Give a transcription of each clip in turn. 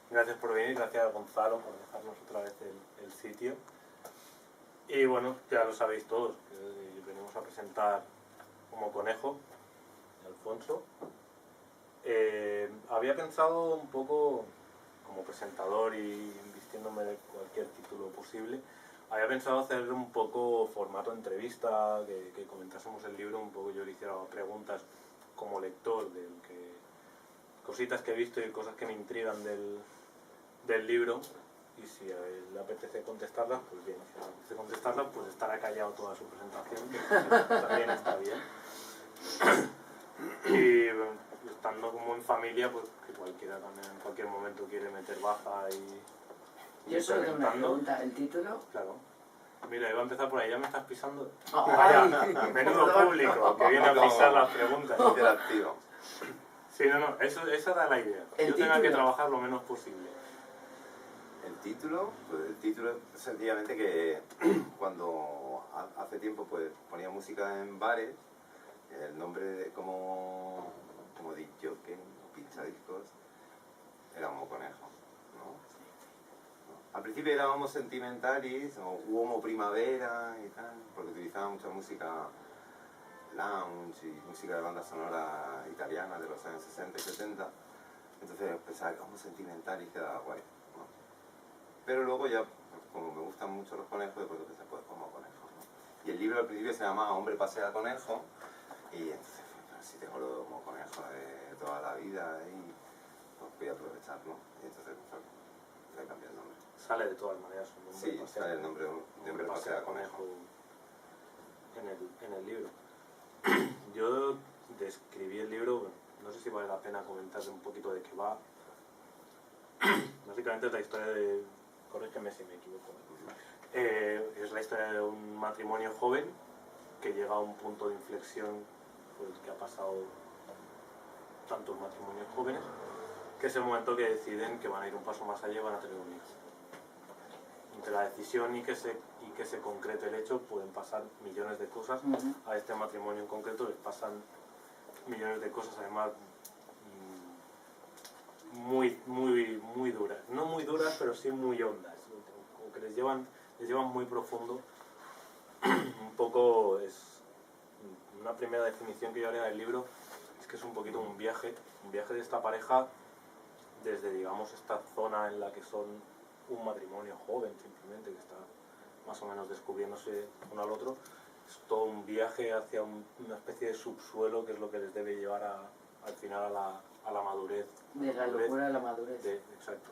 Gracias por venir, gracias Gonzalo por dejarnos otra vez el sitio. Y bueno, ya lo sabéis todos, que venimos a presentar Como Conejo, de Alfonso. Había pensado un poco, como presentador y vistiéndome de cualquier título posible, había pensado hacer un poco formato entrevista, que comentásemos el libro, un poco yo le hiciera preguntas como lector, cositas que he visto y cosas que me intrigan del libro, y si a él le apetece contestarlas, pues bien, si le apetece contestarlas, pues estará callado toda su presentación, que también está bien. Y estando como en familia, pues que cualquiera también en cualquier momento quiere meter baza y Yo solo tengo una pregunta, ¿el título? Claro. Mira, iba a empezar por ahí, ya me estás pisando. Oh, Vaya, ay, menudo público que viene a pisar las preguntas. Interactivo. Sí, no, esa era la idea. ¿El Yo tenga que título? trabajar lo menos posible. El título, pues el título es sencillamente que cuando hace tiempo pues ponía música en bares, el nombre de, como disc jockey o pinchadiscos era Homo Conejo, ¿no? Al principio era Homo Sentimentalis o Homo Primavera y tal, porque utilizaba mucha música lounge y música de banda sonora italiana de los años 60 y 70. Entonces pensaba que Homo Sentimentalis quedaba guay, ¿no? Pero luego ya, pues, como me gustan mucho los conejos, después pensé, pues Homo Conejo, ¿no? Y el libro al principio se llamaba Hombre pasea conejo, y entonces, pues, si tengo lo de Homo Conejo de toda la vida, y pues voy a aprovecharlo, y entonces pues, voy a cambiar el nombre. Sale de todas maneras un nombre. Sí, sale el nombre de Hombre pasea conejo en el libro. Yo describí el libro, no sé si vale la pena comentar un poquito de qué va. Básicamente es la historia de, corrígeme si me equivoco, es la historia de un matrimonio joven que llega a un punto de inflexión por el que ha pasado tantos matrimonios jóvenes, que es el momento que deciden que van a ir un paso más allá y van a tener un hijo. Entre la decisión y que se concrete el hecho pueden pasar millones de cosas. A este matrimonio en concreto les pasan millones de cosas, además muy duras. No muy duras, pero sí muy hondas, como que les llevan muy profundo. Un poco es una primera definición que yo haría del libro, es que es un poquito un viaje de esta pareja desde, digamos, esta zona en la que son un matrimonio joven simplemente, que está más o menos descubriéndose uno al otro. Es todo un viaje hacia una especie de subsuelo, que es lo que les debe llevar al final a la madurez. De la locura a la madurez. Exacto.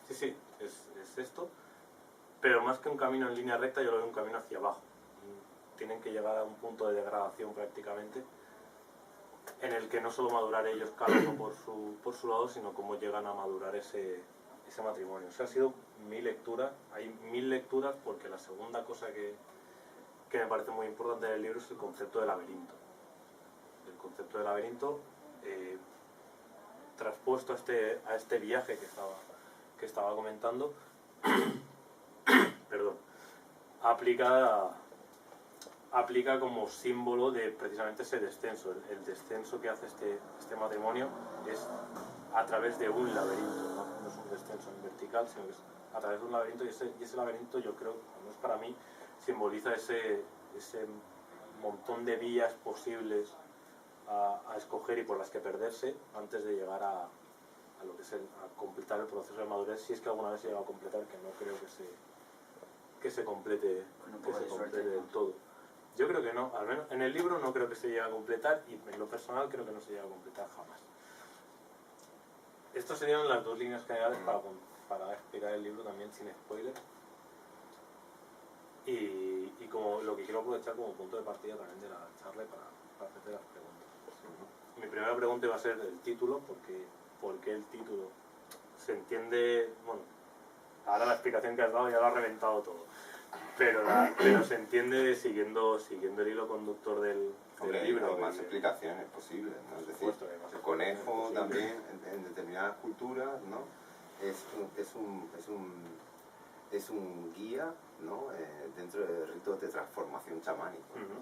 Sí, es esto, pero más que un camino en línea recta, yo lo veo un camino hacia abajo. Tienen que llegar a un punto de degradación prácticamente, en el que no solo madurar ellos cada uno por su lado, sino cómo llegan a madurar ese matrimonio. O sea, ha sido mi lectura, hay 1000 lecturas, porque la segunda cosa que me parece muy importante del libro es el concepto de laberinto. El concepto de laberinto traspuesto a este viaje que estaba comentando, perdón, aplica como símbolo de precisamente ese descenso. El descenso que hace este matrimonio es a través de un laberinto, no es un descenso en vertical, sino que es a través de un laberinto, y ese laberinto, yo creo, al menos para mí, simboliza ese montón de vías posibles a escoger y por las que perderse antes de llegar a lo que es a completar el proceso de madurez, si es que alguna vez se llega a completar, que no creo que se complete, del todo. Yo creo que no, al menos en el libro no creo que se llegue a completar, y en lo personal creo que no se llega a completar jamás. Estas serían las dos líneas generales para explicar el libro también sin spoiler. Y como lo que quiero aprovechar como punto de partida también de la charla para hacerte las preguntas. Mi primera pregunta va a ser el título, porque el título se entiende, bueno, ahora la explicación que has dado ya lo ha reventado todo, pero se entiende siguiendo el hilo conductor del libro. Hay más explicaciones posibles, ¿no? Es decir, el conejo también en determinadas culturas, ¿no? Es un guía, ¿no? Dentro de ritos de transformación chamánicos, ¿no?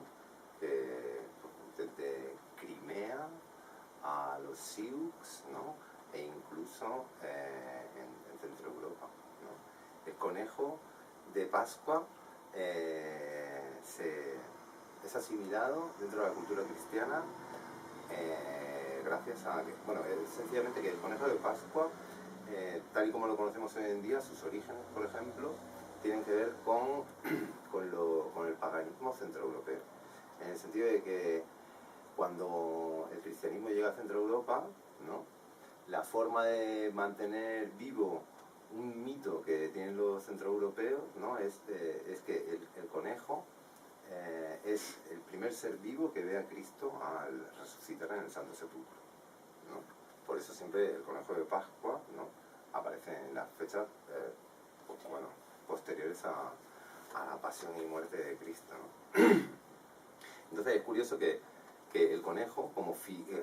Desde Crimea a los Sioux, ¿no? E incluso conejo de Pascua es asimilado dentro de la cultura cristiana gracias a que, bueno, sencillamente que el conejo de Pascua, tal y como lo conocemos hoy en día, sus orígenes, por ejemplo, tienen que ver con el paganismo centroeuropeo. En el sentido de que cuando el cristianismo llega a Centro Europa, ¿no?, la forma de mantener vivo un mito que tienen los centroeuropeos, ¿no?, es que el conejo es el primer ser vivo que ve a Cristo al resucitar en el Santo Sepulcro, ¿no? Por eso siempre el conejo de Pascua, ¿no?, aparece en las fechas bueno, posteriores a la pasión y muerte de Cristo, ¿no? Entonces es curioso que el conejo,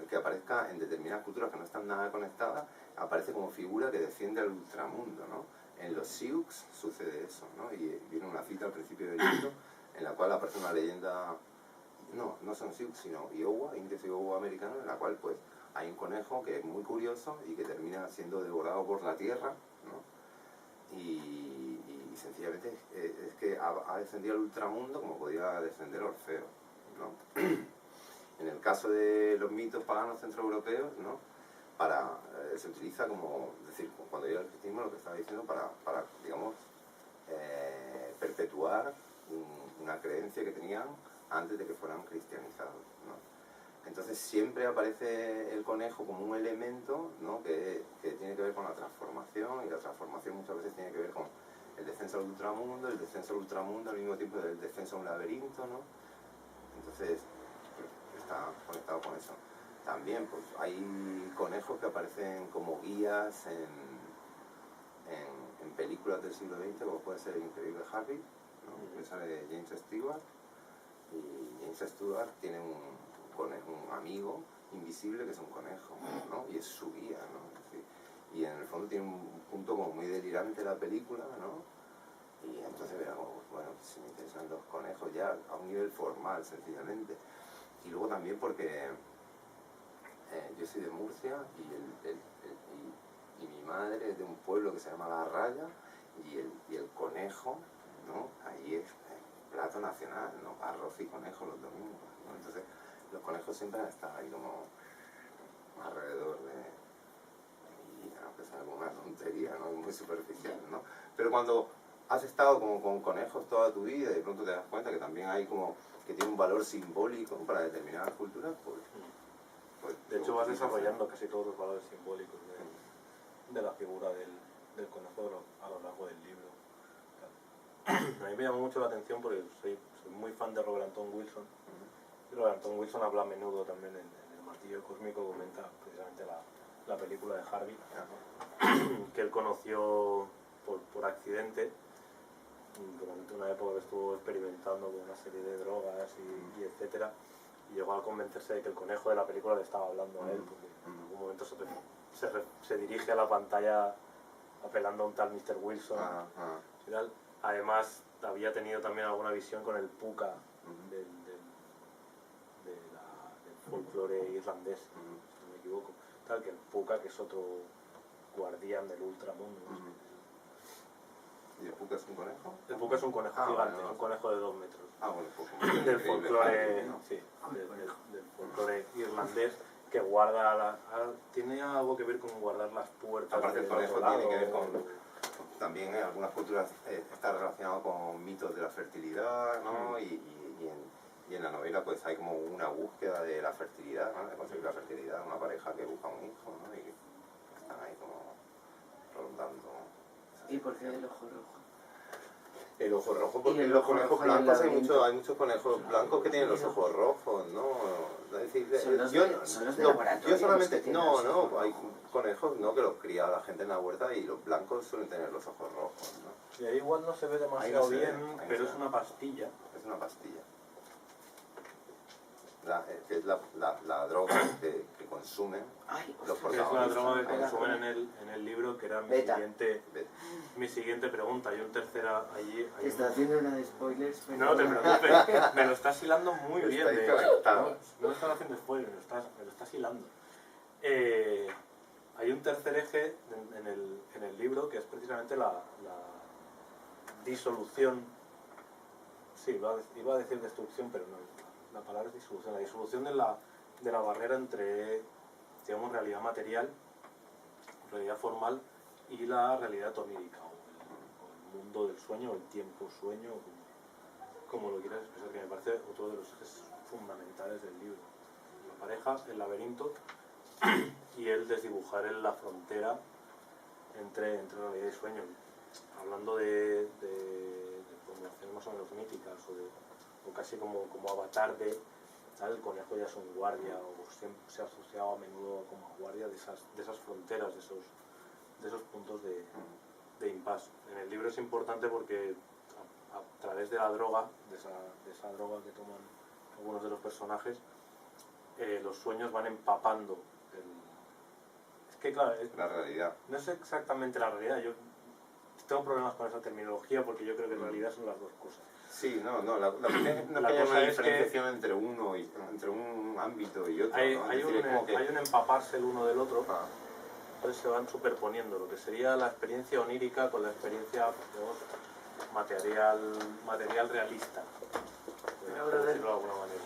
que aparezca en determinadas culturas que no están nada conectadas, aparece como figura que desciende al ultramundo, ¿no? En los Sioux sucede eso, ¿no? Y viene una cita al principio del libro en la cual aparece una leyenda, no son Sioux, sino Iowa, indios Iowa americanos, en la cual pues hay un conejo que es muy curioso y que termina siendo devorado por la tierra, ¿no? Y sencillamente es que ha descendido al ultramundo como podía descender Orfeo, ¿no? En el caso de los mitos paganos centroeuropeos, ¿no?, se utiliza como, es decir, cuando llega el cristianismo, lo que estaba diciendo, para digamos, perpetuar una creencia que tenían antes de que fueran cristianizados, ¿no? Entonces siempre aparece el conejo como un elemento, ¿no?, que tiene que ver con la transformación, y la transformación muchas veces tiene que ver con el descenso al ultramundo, al mismo tiempo el descenso a un laberinto, ¿no? Entonces está conectado con eso. También pues hay conejos que aparecen como guías en películas del siglo XX, como puede ser El Increíble Harry, ¿no?, que sale James Stewart, y James Stewart tiene un amigo invisible que es un conejo, ¿no?, y es su guía, ¿no? Es decir, y en el fondo tiene un punto como muy delirante la película, ¿no? Y entonces veramos, bueno, si me interesan los conejos ya a un nivel formal, sencillamente. Y luego también porque yo soy de Murcia y mi madre es de un pueblo que se llama La Raya, y el conejo, ¿no?, ahí es plato nacional, ¿no?, arroz y conejo los domingos, ¿no? Entonces los conejos siempre han estado ahí como alrededor y aunque sea como una tontería, ¿no?, muy superficial, ¿no? Pero cuando has estado como con conejos toda tu vida y de pronto te das cuenta que también hay como que tiene un valor simbólico para determinadas culturas, pues de hecho vas desarrollando casi todos los valores simbólicos de la figura del conejo a lo largo del libro. A mí me llamó mucho la atención porque soy muy fan de Robert Anton Wilson. Y Robert Anton Wilson habla a menudo también en El Martillo Cósmico, comenta precisamente la película de Harvey, que él conoció por accidente durante una época que estuvo experimentando con una serie de drogas y etcétera, y llegó a convencerse de que el conejo de la película le estaba hablando a él, porque en algún momento se dirige a la pantalla apelando a un tal Mr. Wilson y tal. Además había tenido también alguna visión con el puka del folclore irlandés, si no me equivoco, tal, que el puka, que es otro guardián del ultramundo. ¿Y el puka es un conejo? El puka es un conejo gigante, vale, no. Un conejo de 2 metros. Bueno, pues del folclore, ¿no? Sí, del folclore irlandés, que guarda tiene algo que ver con guardar las puertas. Aparte el conejo tiene que ver con también en algunas culturas está relacionado con mitos de la fertilidad, ¿no? Y en la novela pues hay como una búsqueda de la fertilidad, ¿no?, de conseguir la fertilidad, una pareja que busca un hijo, ¿no?, y que están ahí como rondando. ¿Y por qué el ojo rojo? El ojo rojo, porque los conejos blancos, hay muchos conejos blancos que tienen los ojos rojos, ¿no? Es decir, son los de laboratorio. Yo solamente, no, hay conejos, ¿no?, que los cría la gente en la huerta, y los blancos suelen tener los ojos rojos, ¿no? Y ahí igual no se ve demasiado bien, pero es una pastilla. Es una pastilla. Que es la droga que consumen los protagonistas. Es una droga que consumen en el libro, que era mi siguiente pregunta. Hay un tercera allí. Te está haciendo una de spoilers. Pero... No te preocupes, me lo estás hilando muy bien. No me estás haciendo spoilers, me lo estás hilando. Hay un tercer eje en el libro, que es precisamente disolución, sí, iba a decir destrucción, pero no, la palabra es disolución, la disolución de la barrera entre, digamos, realidad material, realidad formal y la realidad onírica, o el mundo del sueño, o el tiempo sueño, como lo quieras expresar, que me parece otro de los ejes fundamentales del libro. La pareja, el laberinto, y el desdibujar en la frontera entre realidad y sueño. Hablando de formulaciones más o menos míticas, o casi como avatar de tal, el conejo ya es un guardia, o siempre se ha asociado a menudo como guardia de esas fronteras, de esos puntos de impasse. En el libro es importante porque a través de la droga, de esa droga que toman algunos de los personajes, los sueños van empapando es que claro, La realidad. no es exactamente la realidad. Yo tengo problemas con esa terminología porque yo creo que en realidad son las dos cosas. Sí, no, la cuestión no La es que haya cosa una es que diferenciación entre un ámbito y otro, Hay, ¿no? Es hay, decir, un, es como que... hay un empaparse el uno del otro, Ah, entonces se van superponiendo lo que sería la experiencia onírica con la experiencia, digamos, material realista, por decirlo de alguna manera.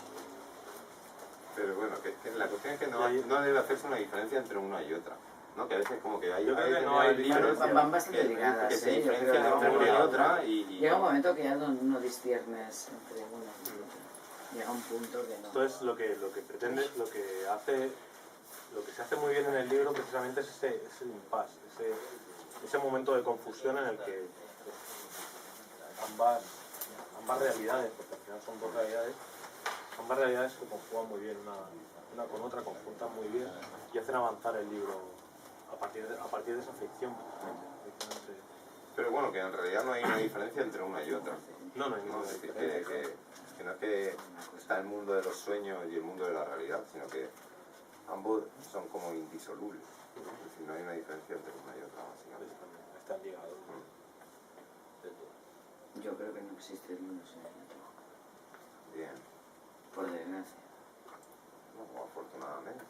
pero bueno, que la cuestión es que Y ahí- no debe hacerse una diferencia entre una y otra, ¿no? Que a veces como que hay, Yo creo que no determinados hay libros diferencia. Van bastante que ligadas, se yo creo diferencian que entre una y llega- otra y Llega un momento que ya no disciernes entre una y otra. Llega un punto que no. Entonces lo que pretende, lo que se hace muy bien en el libro precisamente es ese impasse, ese momento de confusión en el que pues, ambas realidades, porque al final son dos realidades, ambas realidades se conjugan muy bien una con otra, conjuntan muy bien y hacen avanzar el libro a partir de esa ficción. pero bueno, que en realidad no hay una diferencia entre una y otra. No hay ¿No? ninguna Es decir, diferencia. que no es que está el mundo de los sueños y el mundo de la realidad, sino que ambos son como indisolubles. Es decir, no hay una diferencia entre una y otra, básicamente. Están ligados. De todo. Yo creo que no existe el uno sin el otro. Bien. Por desgracia. No, afortunadamente.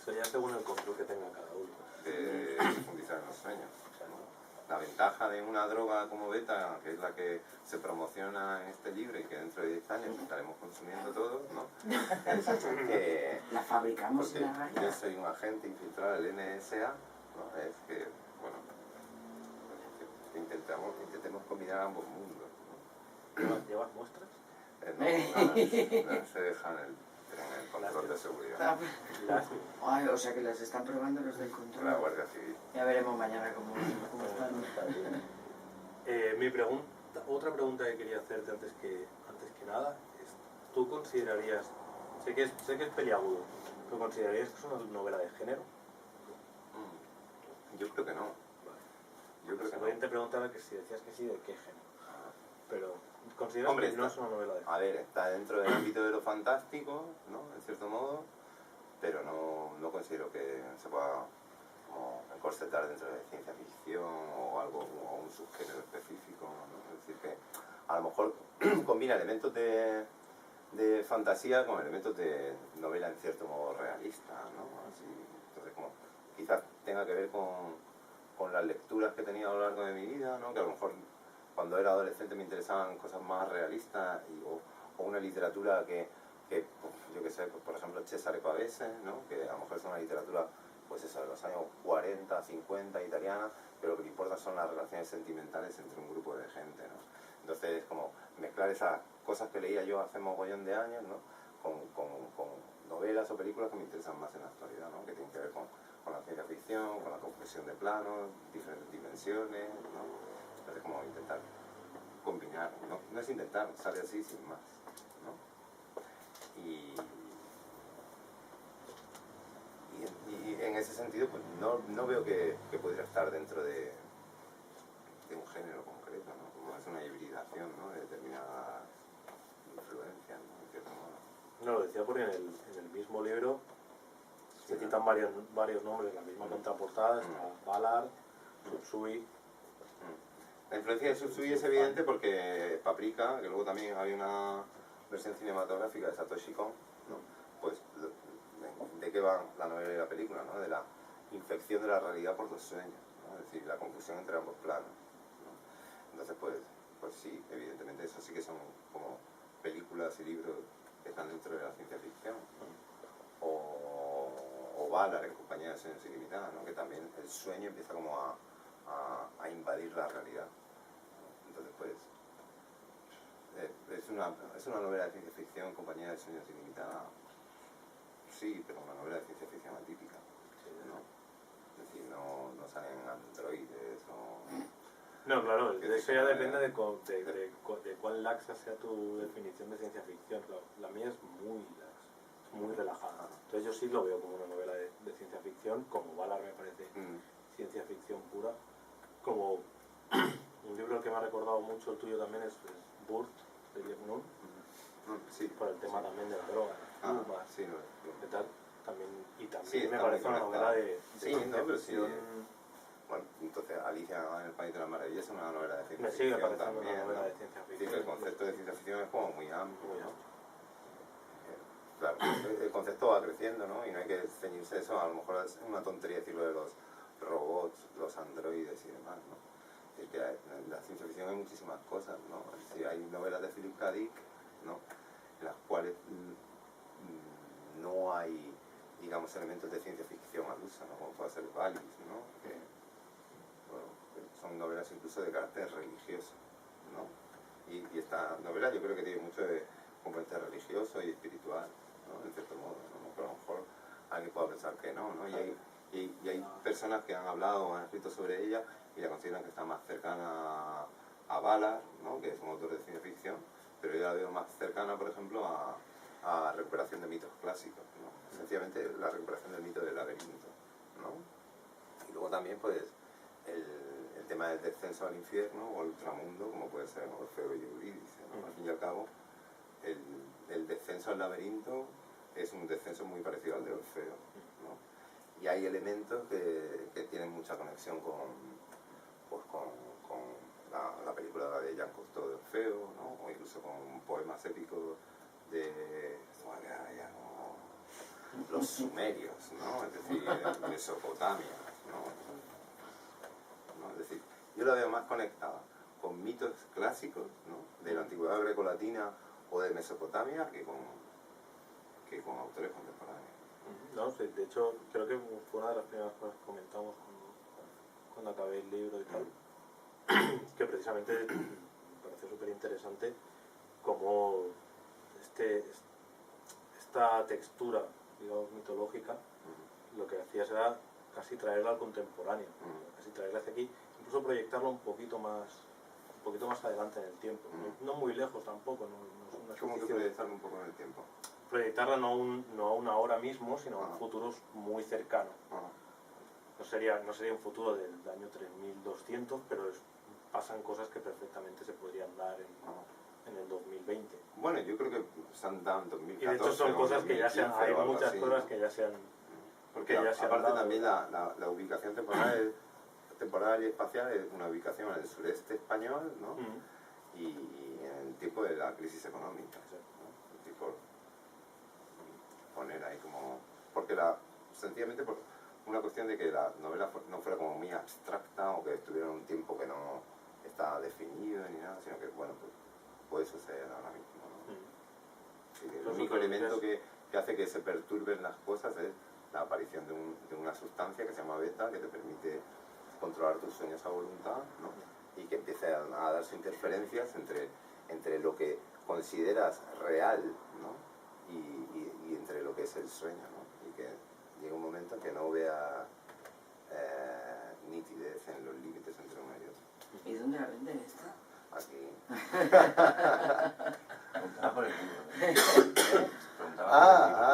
Eso ya según el control que tenga cada uno. De profundizar en los sueños. ¿No? La ventaja de una droga como beta, que es la que se promociona en este libro y que dentro de 10 años estaremos consumiendo todos, ¿no? Es que, La fabricamos porque en la yo galla. soy un agente infiltrado del NSA, ¿no? Es que, bueno, que intentemos combinar ambos mundos, ¿no? ¿Llevas muestras? No se dejan en el control de seguridad. Ay, o sea que las están probando los del La control. Guardia Civil. Ya veremos mañana cómo están. Otra pregunta que quería hacerte antes que nada es, ¿tú considerarías, sé que es peliagudo, pero considerarías que es una novela de género? Yo creo que no. Yo creo que no. Te preguntaba que si decías que sí, ¿de qué género? Pero consideras Hombre, que no es está- una novela de género. A ver, está dentro del ámbito de lo fantástico, ¿no? En cierto modo, pero no considero que se pueda como encorsetar dentro de ciencia ficción o algo, o un subgénero específico, ¿no? Es decir, que a lo mejor combina elementos de fantasía con elementos de novela en cierto modo realista, ¿no? Así, entonces, como quizás tenga que ver con las lecturas que he tenido a lo largo de mi vida, ¿no? Que a lo mejor cuando era adolescente me interesaban cosas más realistas o una literatura que yo que sé, por ejemplo Cesare Pavese, ¿no? Que a lo mejor es una literatura pues eso, de los años 40, 50 italiana, pero lo que le importa son las relaciones sentimentales entre un grupo de gente, ¿no? Entonces, como mezclar esas cosas que leía yo hace mogollón de años, ¿no? Con novelas o películas que me interesan más en la actualidad, ¿no? Que tienen que ver con la ciencia ficción, con la compresión de planos, diferentes dimensiones, ¿no? Entonces, como intentar combinar, no es intentar, sale así sin más, ¿no? Y en ese sentido, pues no veo que pudiera estar dentro de un género concreto, ¿no? Como es una hibridación, ¿no? De determinadas influencias, ¿no? En cierto modo. No, lo decía porque en el mismo libro se citan varios nombres en la misma contraportada, está Ballard, Tsutsui. La influencia de Tsutsui es evidente porque Paprika, que luego también había una versión cinematográfica de Satoshi Kon, ¿no? Pues de qué va la novela y la película, ¿no? De la infección de la realidad por los sueños, ¿no? Es decir, la confusión entre ambos planos, Entonces, pues sí, evidentemente eso sí que son como películas y libros que están dentro de la ciencia ficción. O Valar en Compañía de Sueños Ilimitados, ¿no? Que también el sueño empieza como a invadir la realidad. Entonces, pues, es una novela de ciencia ficción, Compañía de Sueños Ilimitada, sí, pero una novela de ciencia ficción atípica, ¿no? Es decir, no salen androides o... No, claro, de eso ya depende de cuán laxa sea tu definición de ciencia ficción. La mía es muy laxa, es muy relajada. Entonces yo sí lo veo como una novela de ciencia ficción, como Valar me parece ciencia ficción pura. Como un libro que me ha recordado mucho, el tuyo también, es Burt, de Jeff Noon, Sí, por el tema también de la droga, sí, no, ¿qué tal? También, y también sí, me parece una novela de ciencia ficción. ficción. Bueno, entonces Alicia en el País de las Maravillas es una novela de ciencia Me sigue ficción pareciendo también, una novela ¿no? de ciencia Es decir, ficción. el concepto de ciencia ficción es como muy amplio. Muy ¿no? amplio. Claro, el concepto va creciendo, ¿no? Y no hay que ceñirse a eso. A lo mejor es una tontería decirlo de los robots, los androides y demás, ¿no? Es que en la ciencia ficción hay muchísimas cosas, ¿no? Es decir, hay novelas de Philip K. Dick, ¿no? En las cuales no hay, digamos, elementos de ciencia ficción al uso, ¿no? Como puede ser Valis, ¿no? Que, bueno, son novelas incluso de carácter religioso, ¿no? Y esta novela yo creo que tiene mucho de componente religioso y espiritual, ¿no? En cierto modo, ¿no? Pero a lo mejor alguien puede pensar que no, ¿no? Y hay personas que han hablado o han escrito sobre ella y la consideran que está más cercana a Valar, ¿no? Que es un autor de ciencia ficción, pero yo la veo más cercana, por ejemplo, a recuperación de mitos clásicos, ¿no? Sencillamente la recuperación del mito del laberinto, ¿no? Y luego también, pues, el tema del descenso al infierno o al ultramundo, como puede ser Orfeo y Eurídice, ¿no? Al fin y al cabo, el descenso al laberinto es un descenso muy parecido al de Orfeo, ¿no? Y hay elementos que tienen mucha conexión con la película de Jean Cocteau de Orfeo, ¿no? O incluso con poemas épicos de los sumerios, ¿no? Es decir, Mesopotamia, ¿no? Es decir, yo la veo más conectada con mitos clásicos, ¿no? De la antigüedad grecolatina o de Mesopotamia que con autores contemporáneos. No, sí, de hecho, creo que fue una de las primeras cosas que comentamos cuando acabé el libro y tal, que precisamente me pareció súper interesante cómo esta textura, digamos, mitológica, lo que hacías era casi traerla al contemporáneo, casi traerla hacia aquí, incluso proyectarla un poquito más adelante en el tiempo, no muy lejos tampoco, no es una ¿Cómo que ficción. proyectarlo un poco en el tiempo? Proyectarla no a una hora mismo, sino a un futuro muy cercano. No sería un futuro del año 3200, pero pasan cosas que perfectamente se podrían dar en el 2020. Bueno, yo creo que se han dado en 2014. Y de hecho son cosas que ya se han, hay muchas así, cosas que ya se han... Porque ya se han aparte dado. también la ubicación temporal y espacial es una ubicación en el sureste español, ¿no? Y en el tiempo de la crisis económica, ¿no? Tipo, poner ahí como... Porque sencillamente por una cuestión de que la novela no fuera como muy abstracta o que estuviera en un tiempo que no estaba definido ni nada, sino que, bueno, pues puede suceder ahora mismo, ¿no? Y el único elemento que hace que se perturben las cosas es la aparición de una sustancia que se llama beta, que te permite controlar tus sueños a voluntad, ¿no? Y que empiece a darse interferencias entre lo que consideras real, ¿no? Y entre lo que es el sueño, ¿no? Y que llega un momento en que no vea nitidez en los límites entre uno y otro. ¿Y dónde la venden esta? Aquí. Preguntaba por el libro.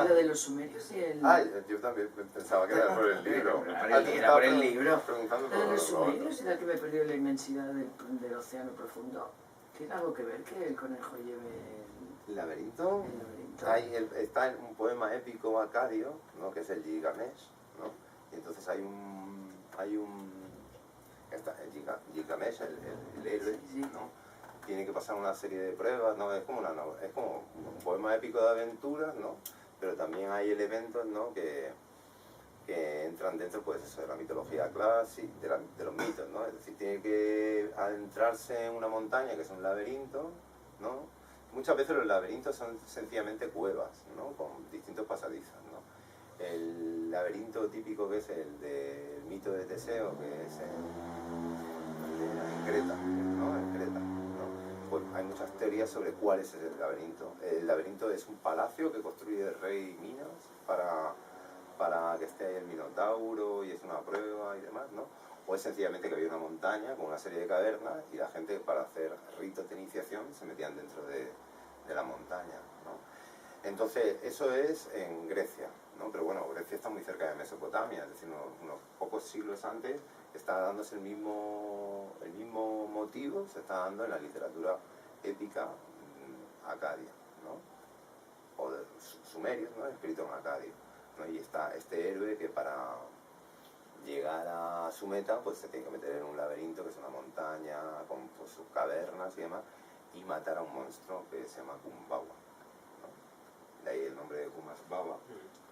Lo de los sumerios y el... Yo también pensaba que era por el libro. Era por el libro. Preguntando Lo de por los sumerios y tal que me he perdido en la inmensidad del océano profundo. ¿Tiene algo que ver que el conejo lleve ¿El laberinto? el laberinto? Está en un poema épico acadio, ¿no? Que es el Gilgamesh, ¿no? Y entonces hay un Gilgamesh, el héroe, Sí. ¿no? Tiene que pasar una serie de pruebas, ¿no? Es como un poema épico de aventuras, ¿no? Pero también hay elementos, ¿no? que que entran dentro, pues eso, de la mitología clásica, de los mitos, ¿no? Es decir, tiene que adentrarse en una montaña que es un laberinto, ¿no? Muchas veces los laberintos son sencillamente cuevas, ¿no? Con distintos pasadizos, ¿no? El laberinto típico que es el del mito de Teseo, que es en Creta, ¿no? En Creta, ¿no? Pues hay muchas teorías sobre cuál es el laberinto. El laberinto es un palacio que construye el rey Minos para que esté ahí el Minotauro y es una prueba y demás, ¿no? O es sencillamente que había una montaña con una serie de cavernas y la gente para hacer ritos de iniciación se metían dentro de la montaña, ¿no? Entonces, eso es en Grecia, ¿no? Pero bueno, Grecia está muy cerca de Mesopotamia, es decir, unos pocos siglos antes está dándose el mismo motivo, se está dando en la literatura épica acadia, ¿no? O de sumerios, ¿no? Escrito en acadio, ¿no? Y está este héroe que para llegar a su meta pues se tiene que meter en un laberinto que es una montaña con pues, sus cavernas y demás y matar a un monstruo que se llama Kumbhawa, ¿no? De ahí el nombre de Kumasbaba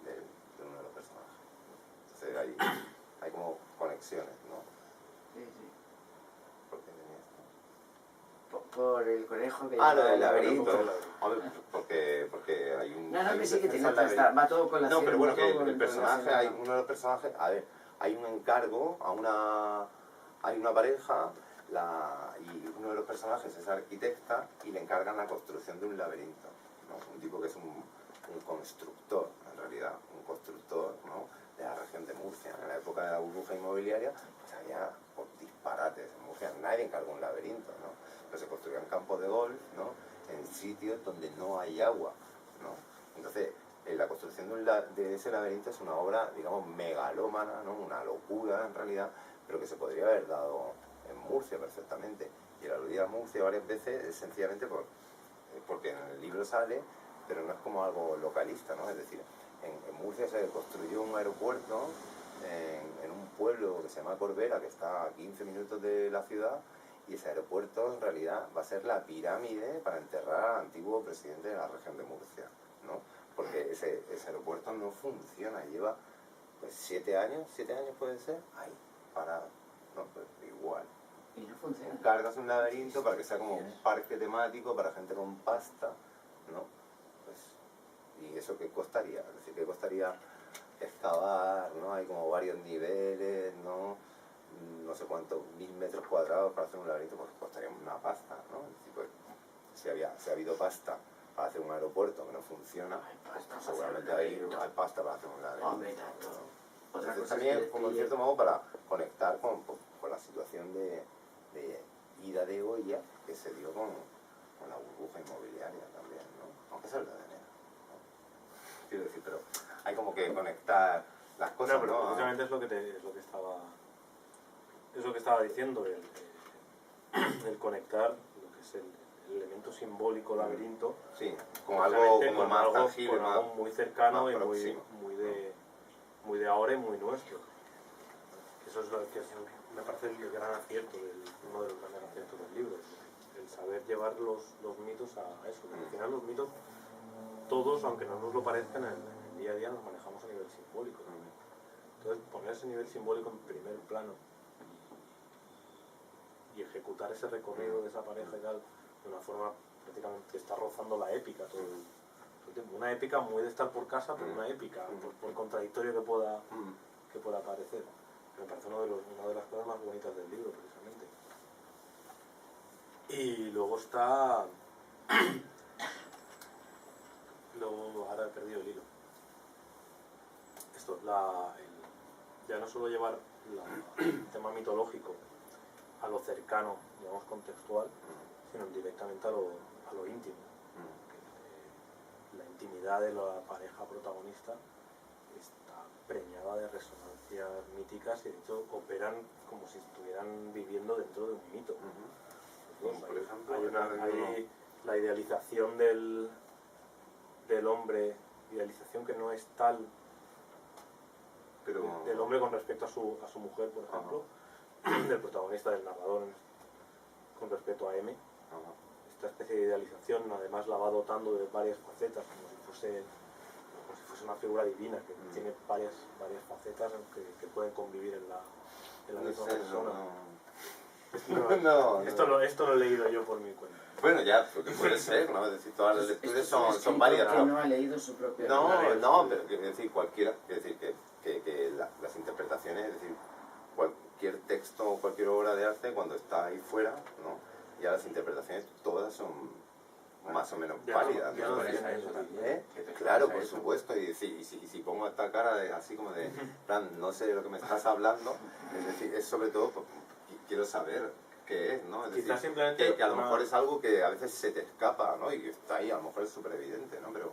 de uno de los personajes. Entonces hay como conexiones, ¿no? Sí, sí. ¿Por qué tenía esto? Por el conejo que... Lo del lleva- laberinto. Hombre, porque hay un... No, hay que un sí que tiene defensa del otra, va todo con la No, pero bueno, que todo el personaje, relacionado. uno de los personajes, a ver, hay un encargo hay una pareja y uno de los personajes es arquitecta y le encargan la construcción de un laberinto, ¿no? Un tipo que es un constructor, en realidad, un constructor, ¿no? De la región de Murcia. En la época de la burbuja inmobiliaria, pues había por disparates en Murcia, nadie encargó un laberinto, ¿no? Pero se construían campos de golf, ¿no? En sitios donde no hay agua, ¿no? Entonces, la construcción de ese laberinto es una obra, digamos, megalómana, ¿no? Una locura en realidad, pero que se podría haber dado en Murcia perfectamente. Y el aludir a Murcia varias veces es sencillamente porque en el libro sale, pero no es como algo localista, ¿no? Es decir, en Murcia se construyó un aeropuerto en un pueblo que se llama Corbera, que está a 15 minutos de la ciudad, y ese aeropuerto en realidad va a ser la pirámide para enterrar al antiguo presidente de la región de Murcia, ¿no? Porque ese aeropuerto no funciona, lleva pues 7 años puede ser, ahí, parado, ¿no? Pues igual. Y no funciona. Cargas un laberinto para que sea como un parque temático para gente con pasta, ¿no? Pues, ¿y eso qué costaría? Es decir, ¿qué costaría excavar, ¿no? Hay como varios niveles, ¿no? No sé cuántos 1000 metros cuadrados para hacer un laberinto, pues costaría una pasta, ¿no? Es decir, pues, si ha habido pasta para hacer un aeropuerto que no funciona, Hay pasta pues, para seguramente hacer un hay laberinto. pasta para hacer un laberinto. Hombre, tanto. ¿no? Otra Entonces, cosa es también, que como en cierto modo, para conectar con la situación de ida de olla que se dio con la burbuja inmobiliaria también, ¿no? Aunque sea la de enero, ¿no? Quiero decir, pero hay como que conectar las cosas, No, pero ¿no? precisamente es lo que estaba diciendo, el conectar lo que es el elemento simbólico laberinto Sí, con algo precisamente como más tangible, con algo muy cercano más y próximo. muy de ahora y muy nuestro. Eso es lo que me parece el gran acierto, uno de los grandes aciertos del libro, el saber llevar los mitos a eso. Porque al final los mitos, todos, aunque no nos lo parezcan, en el día a día nos manejamos a nivel simbólico. Entonces, poner ese nivel simbólico en primer plano y ejecutar ese recorrido de esa pareja y tal, de una forma prácticamente que está rozando la épica todo el tiempo. Una épica muy de estar por casa, pero una épica, por contradictorio que pueda parecer. Me parece una de las cosas más bonitas del libro, precisamente. Y luego está... luego, ahora he perdido el hilo. Esto, ya no solo llevar el tema mitológico a lo cercano, digamos contextual, sino directamente a lo íntimo. La intimidad de la pareja protagonista está preñada de resonancias míticas y de hecho operan como si estuvieran viviendo dentro de un mito. Por ejemplo, hay la idealización del hombre, idealización que no es tal pero del hombre con respecto a su mujer, por ejemplo, del protagonista, del narrador con respecto a M. Esta especie de idealización además la va dotando de varias facetas, como si fuese una figura divina que tiene varias facetas que pueden convivir en la No misma sé, persona. No, Esto lo he leído yo por mi cuenta. Bueno, ya, porque puede ser, ¿no? Es decir, todas las lecturas son válidas. Que no ha leído su propia No, obra. no, pero quiero decir, cualquiera, quiero decir que las interpretaciones, es decir, cualquier texto o cualquier obra de arte cuando está ahí fuera, ¿no? Ya las interpretaciones todas son más o menos válidas, ya ¿no? lo pones a sé. eso también. ¿Eh? Que te Claro, pones a por eso. supuesto, y si pongo esta cara así como de, plan, no sé de lo que me estás hablando, es decir, es sobre todo, quiero saber qué es, ¿no? Es decir, Quizás simplemente que a lo mejor es algo que a veces se te escapa, ¿no? Y que está ahí, a lo mejor es súper evidente, ¿no? Pero,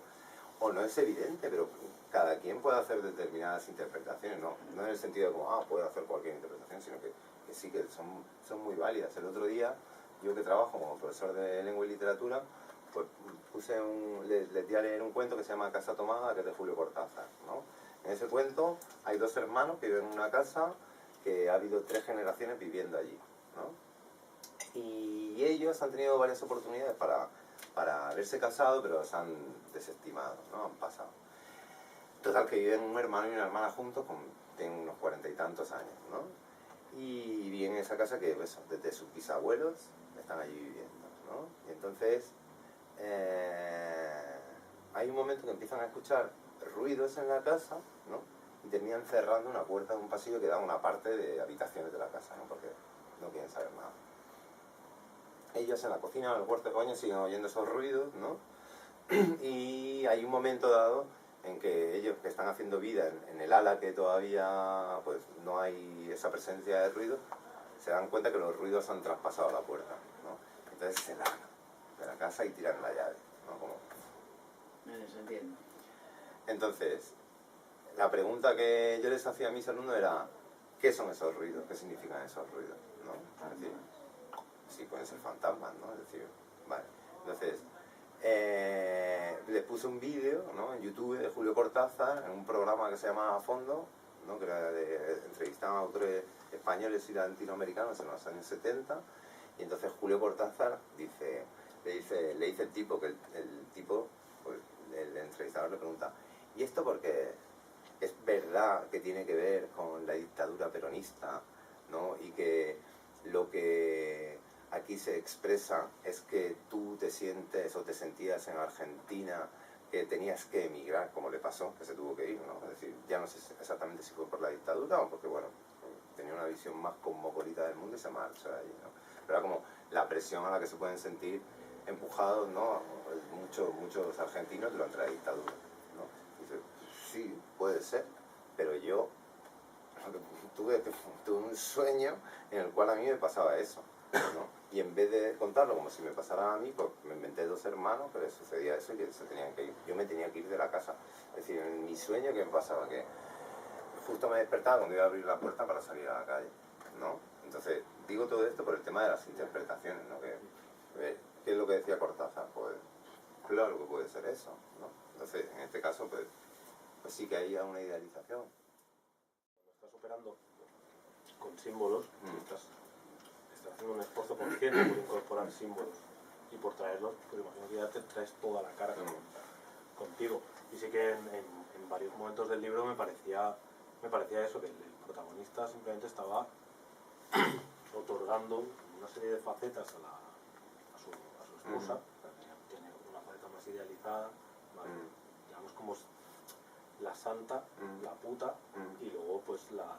o no es evidente, pero cada quien puede hacer determinadas interpretaciones, ¿no? No en el sentido de como, puede hacer cualquier interpretación, sino que sí, que son muy válidas. El otro día, yo que trabajo como profesor de lengua y literatura, pues les di a leer un cuento que se llama Casa Tomada, que es de Julio Cortázar, ¿no? En ese cuento hay dos hermanos que viven en una casa que ha habido 3 generaciones viviendo allí, ¿no? Y ellos han tenido varias oportunidades para haberse casado, pero se han desestimado, ¿no? Han pasado. Total, que viven un hermano y una hermana juntos, tienen unos 40 y tantos años, ¿no? Y viven en esa casa que, pues, desde sus bisabuelos están allí viviendo, ¿no? Y entonces hay un momento que empiezan a escuchar ruidos en la casa, ¿no? Y terminan cerrando una puerta de un pasillo que da a una parte de habitaciones de la casa, ¿no? Porque no quieren saber nada. Ellos en la cocina o en el cuarto de baño siguen oyendo esos ruidos, ¿no? Y hay un momento dado en que ellos que están haciendo vida en el ala que todavía pues no hay esa presencia de ruido, se dan cuenta que los ruidos han traspasado la puerta, ¿no? Entonces se largan de la casa y tiran la llave, ¿no? Como... Se entiende. Entonces, la pregunta que yo les hacía a mis alumnos era, ¿qué son esos ruidos? ¿Qué significan esos ruidos? ¿No? Es decir, sí, pueden ser fantasmas, ¿no? Es decir, vale. Entonces, les puse un vídeo, ¿no? En YouTube de Julio Cortázar, en un programa que se llama A Fondo, ¿no? Que era entrevistaban a autores españoles y latinoamericanos en los años 70, y entonces Julio Cortázar le dice el tipo, que el tipo, pues, el entrevistador le pregunta, ¿y esto por qué es verdad que tiene que ver con la dictadura peronista, ¿no? Y que lo que aquí se expresa es que tú te sientes o te sentías en Argentina que tenías que emigrar, como le pasó, que se tuvo que ir, ¿no? Es decir, ya no sé exactamente si fue por la dictadura o porque, bueno, tenía una visión más cosmopolita del mundo y se marchó de allí, ¿no? Pero era como la presión a la que se pueden sentir empujados, ¿no? Muchos argentinos durante la dictadura, ¿no? Y dice, sí, puede ser, pero yo tuve un sueño en el cual a mí me pasaba eso, ¿no? Y en vez de contarlo como si me pasara a mí, pues me inventé 2 hermanos que les sucedía eso y que se tenían que ir. Yo me tenía que ir de la casa. Es decir, en mi sueño, ¿qué me pasaba? Que justo me despertaba cuando iba a abrir la puerta para salir a la calle, ¿no? Entonces, digo todo esto por el tema de las interpretaciones, ¿no? ¿Qué es lo que decía Cortázar? Pues claro que puede ser eso, ¿no? Entonces, en este caso, pues sí que hay una idealización. Cuando estás operando con símbolos, estás haciendo un esfuerzo consciente por incorporar símbolos y por traerlos, pues imagino que ya te traes toda la cara contigo. Y sí que en varios momentos del libro me parecía eso, que el protagonista simplemente estaba otorgando una serie de facetas a su esposa, tiene una faceta más idealizada, ¿vale? Digamos como la santa, la puta, y luego pues la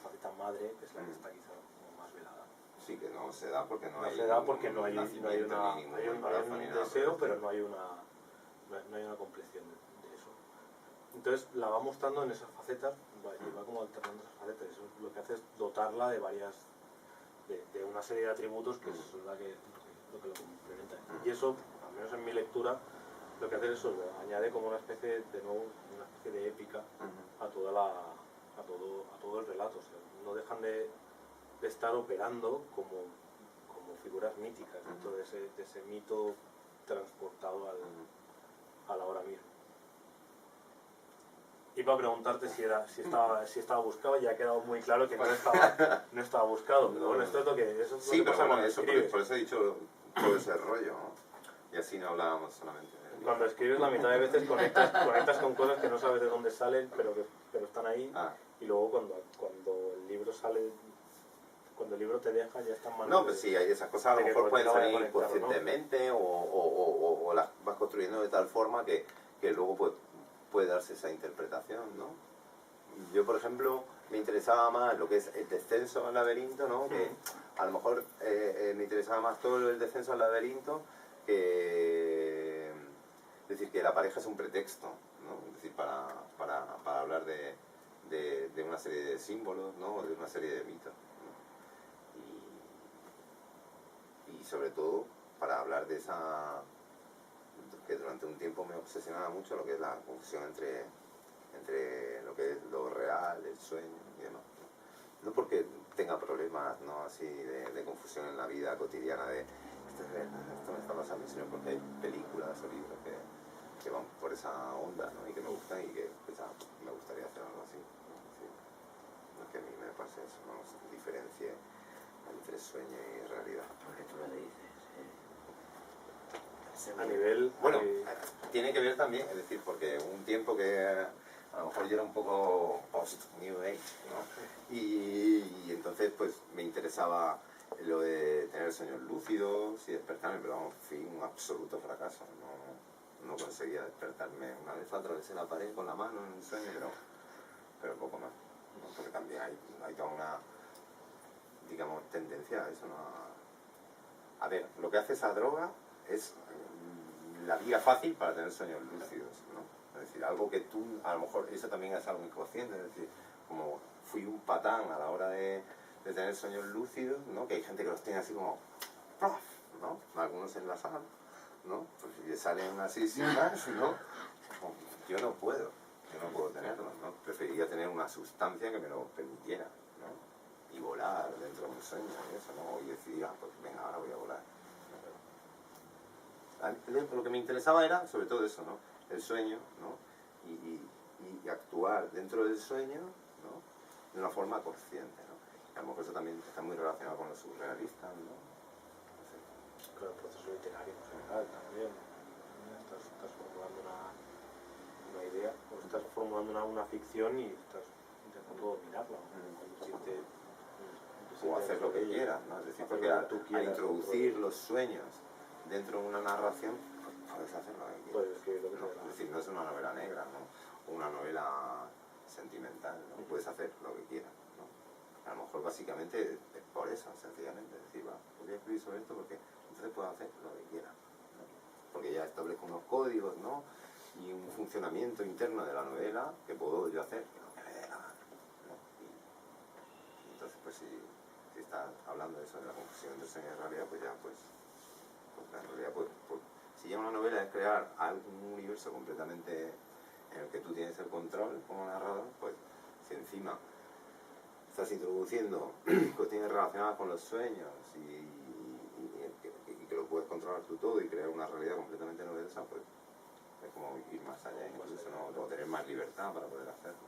faceta madre, que es la que está quizá como más velada. Sí, que no se da porque no hay... Se da porque no hay un deseo, ¿no? pero no hay una compleción de eso. Entonces la va mostrando en esas facetas, y va como alternando esas facetas. Eso lo que hace es dotarla de de una serie de atributos que es lo que lo complementa. Y eso, al menos en mi lectura, lo que hace es eso, añade como una especie de épica a todo el relato. O sea, no dejan de estar operando como figuras míticas dentro de ese mito transportado a la hora misma. Y para preguntarte si estaba buscado, ya ha quedado muy claro que no estaba buscado. Pero bueno, esto es lo que Sí, pero pasa bueno, cuando escribes. por eso he dicho todo ese rollo, ¿no? Y así no hablábamos solamente del cuando escribes la mitad de veces conectas con cosas que no sabes de dónde salen, pero están ahí. Ah. Y luego cuando el libro sale, cuando el libro te deja, ya están mal. No, pues sí, hay esas cosas a lo de que mejor pueden saber salir conectarlo, ¿no? conscientemente o las vas construyendo de tal forma que luego pues, puede darse esa interpretación, ¿no? Yo, por ejemplo, me interesaba más lo que es el descenso al laberinto, ¿no? Que a lo mejor me interesaba más todo el descenso al laberinto que... Es decir, que la pareja es un pretexto, ¿no? Es decir, para hablar de una serie de símbolos, ¿no? De una serie de mitos, ¿no? Y sobre todo para hablar de esa... que durante un tiempo me obsesionaba mucho lo que es la confusión entre lo que es lo real, el sueño y demás. No porque tenga problemas, ¿no? Así de confusión en la vida cotidiana de esto es verdad, esto me está pasando, sino porque hay películas o libros que van por esa onda, ¿no? Y que me gustan y que pues, me gustaría hacer algo así, ¿no? Sí. No es que a mí me pase eso, no se diferencie entre sueño y realidad. Porque tú lo dices. A nivel... Bueno, tiene que ver también, es decir, porque un tiempo que a lo mejor yo era un poco post-New Age, ¿no? Y entonces pues me interesaba lo de tener sueños lúcidos y despertarme, pero vamos, fui un absoluto fracaso, no conseguía despertarme. Una vez atravesé la pared con la mano en un sueño, pero poco más, ¿no? Porque también hay toda una, digamos, tendencia a eso, ¿no? A ver, lo que hace esa droga es la vía fácil para tener sueños lúcidos, ¿no? Es decir, algo que tú, a lo mejor, eso también es algo inconsciente, es decir, como fui un patán a la hora de tener sueños lúcidos, ¿no? Que hay gente que los tiene así como, ¡plaf! ¿No? Algunos en la sala, ¿no? Pues si salen así sin más, ¿no? Yo no puedo tenerlos, ¿no? Preferiría tener una sustancia que me lo permitiera, ¿no? Y volar dentro de un sueño y eso, ¿no? Y decidir, pues venga, ahora voy a volar. Lo que me interesaba era, sobre todo eso, ¿no? El sueño, ¿no? Y actuar dentro del sueño, ¿no? De una forma consciente, ¿no? Y a lo mejor eso también está muy relacionado con los surrealistas, ¿no? No sé. Con el proceso literario en general también. Estás formulando una idea, o estás formulando una ficción y estás intentando dominarla, conducirte O hacer lo que quieras, ¿no? Es decir, hacer porque lo que tú al quieras introducir dentro de- los sueños dentro de una narración, puedes hacer lo que quieras. Puedes escribir lo que ¿No? te dé la Es decir, no es una novela negra, ¿no? O una novela sentimental, ¿no? Puedes hacer lo que quieras, ¿no? A lo mejor básicamente es por eso, sencillamente. Es decir, va, voy a escribir sobre esto porque entonces puedo hacer lo que quiera, ¿no? Porque ya establezco unos códigos, ¿no? Y un funcionamiento interno de la novela que puedo yo hacer lo que me dé la gana, ¿no? Y entonces, pues si estás hablando de eso, de la confusión entre sueño y realidad, pues ya, pues en realidad, pues, si ya una novela es crear un universo completamente en el que tú tienes el control como narrador, pues si encima estás introduciendo cuestiones relacionadas con los sueños y que lo puedes controlar tú todo y crear una realidad completamente novedosa, pues es como ir más allá, incluso, ¿no? O tener más libertad para poder hacerlo.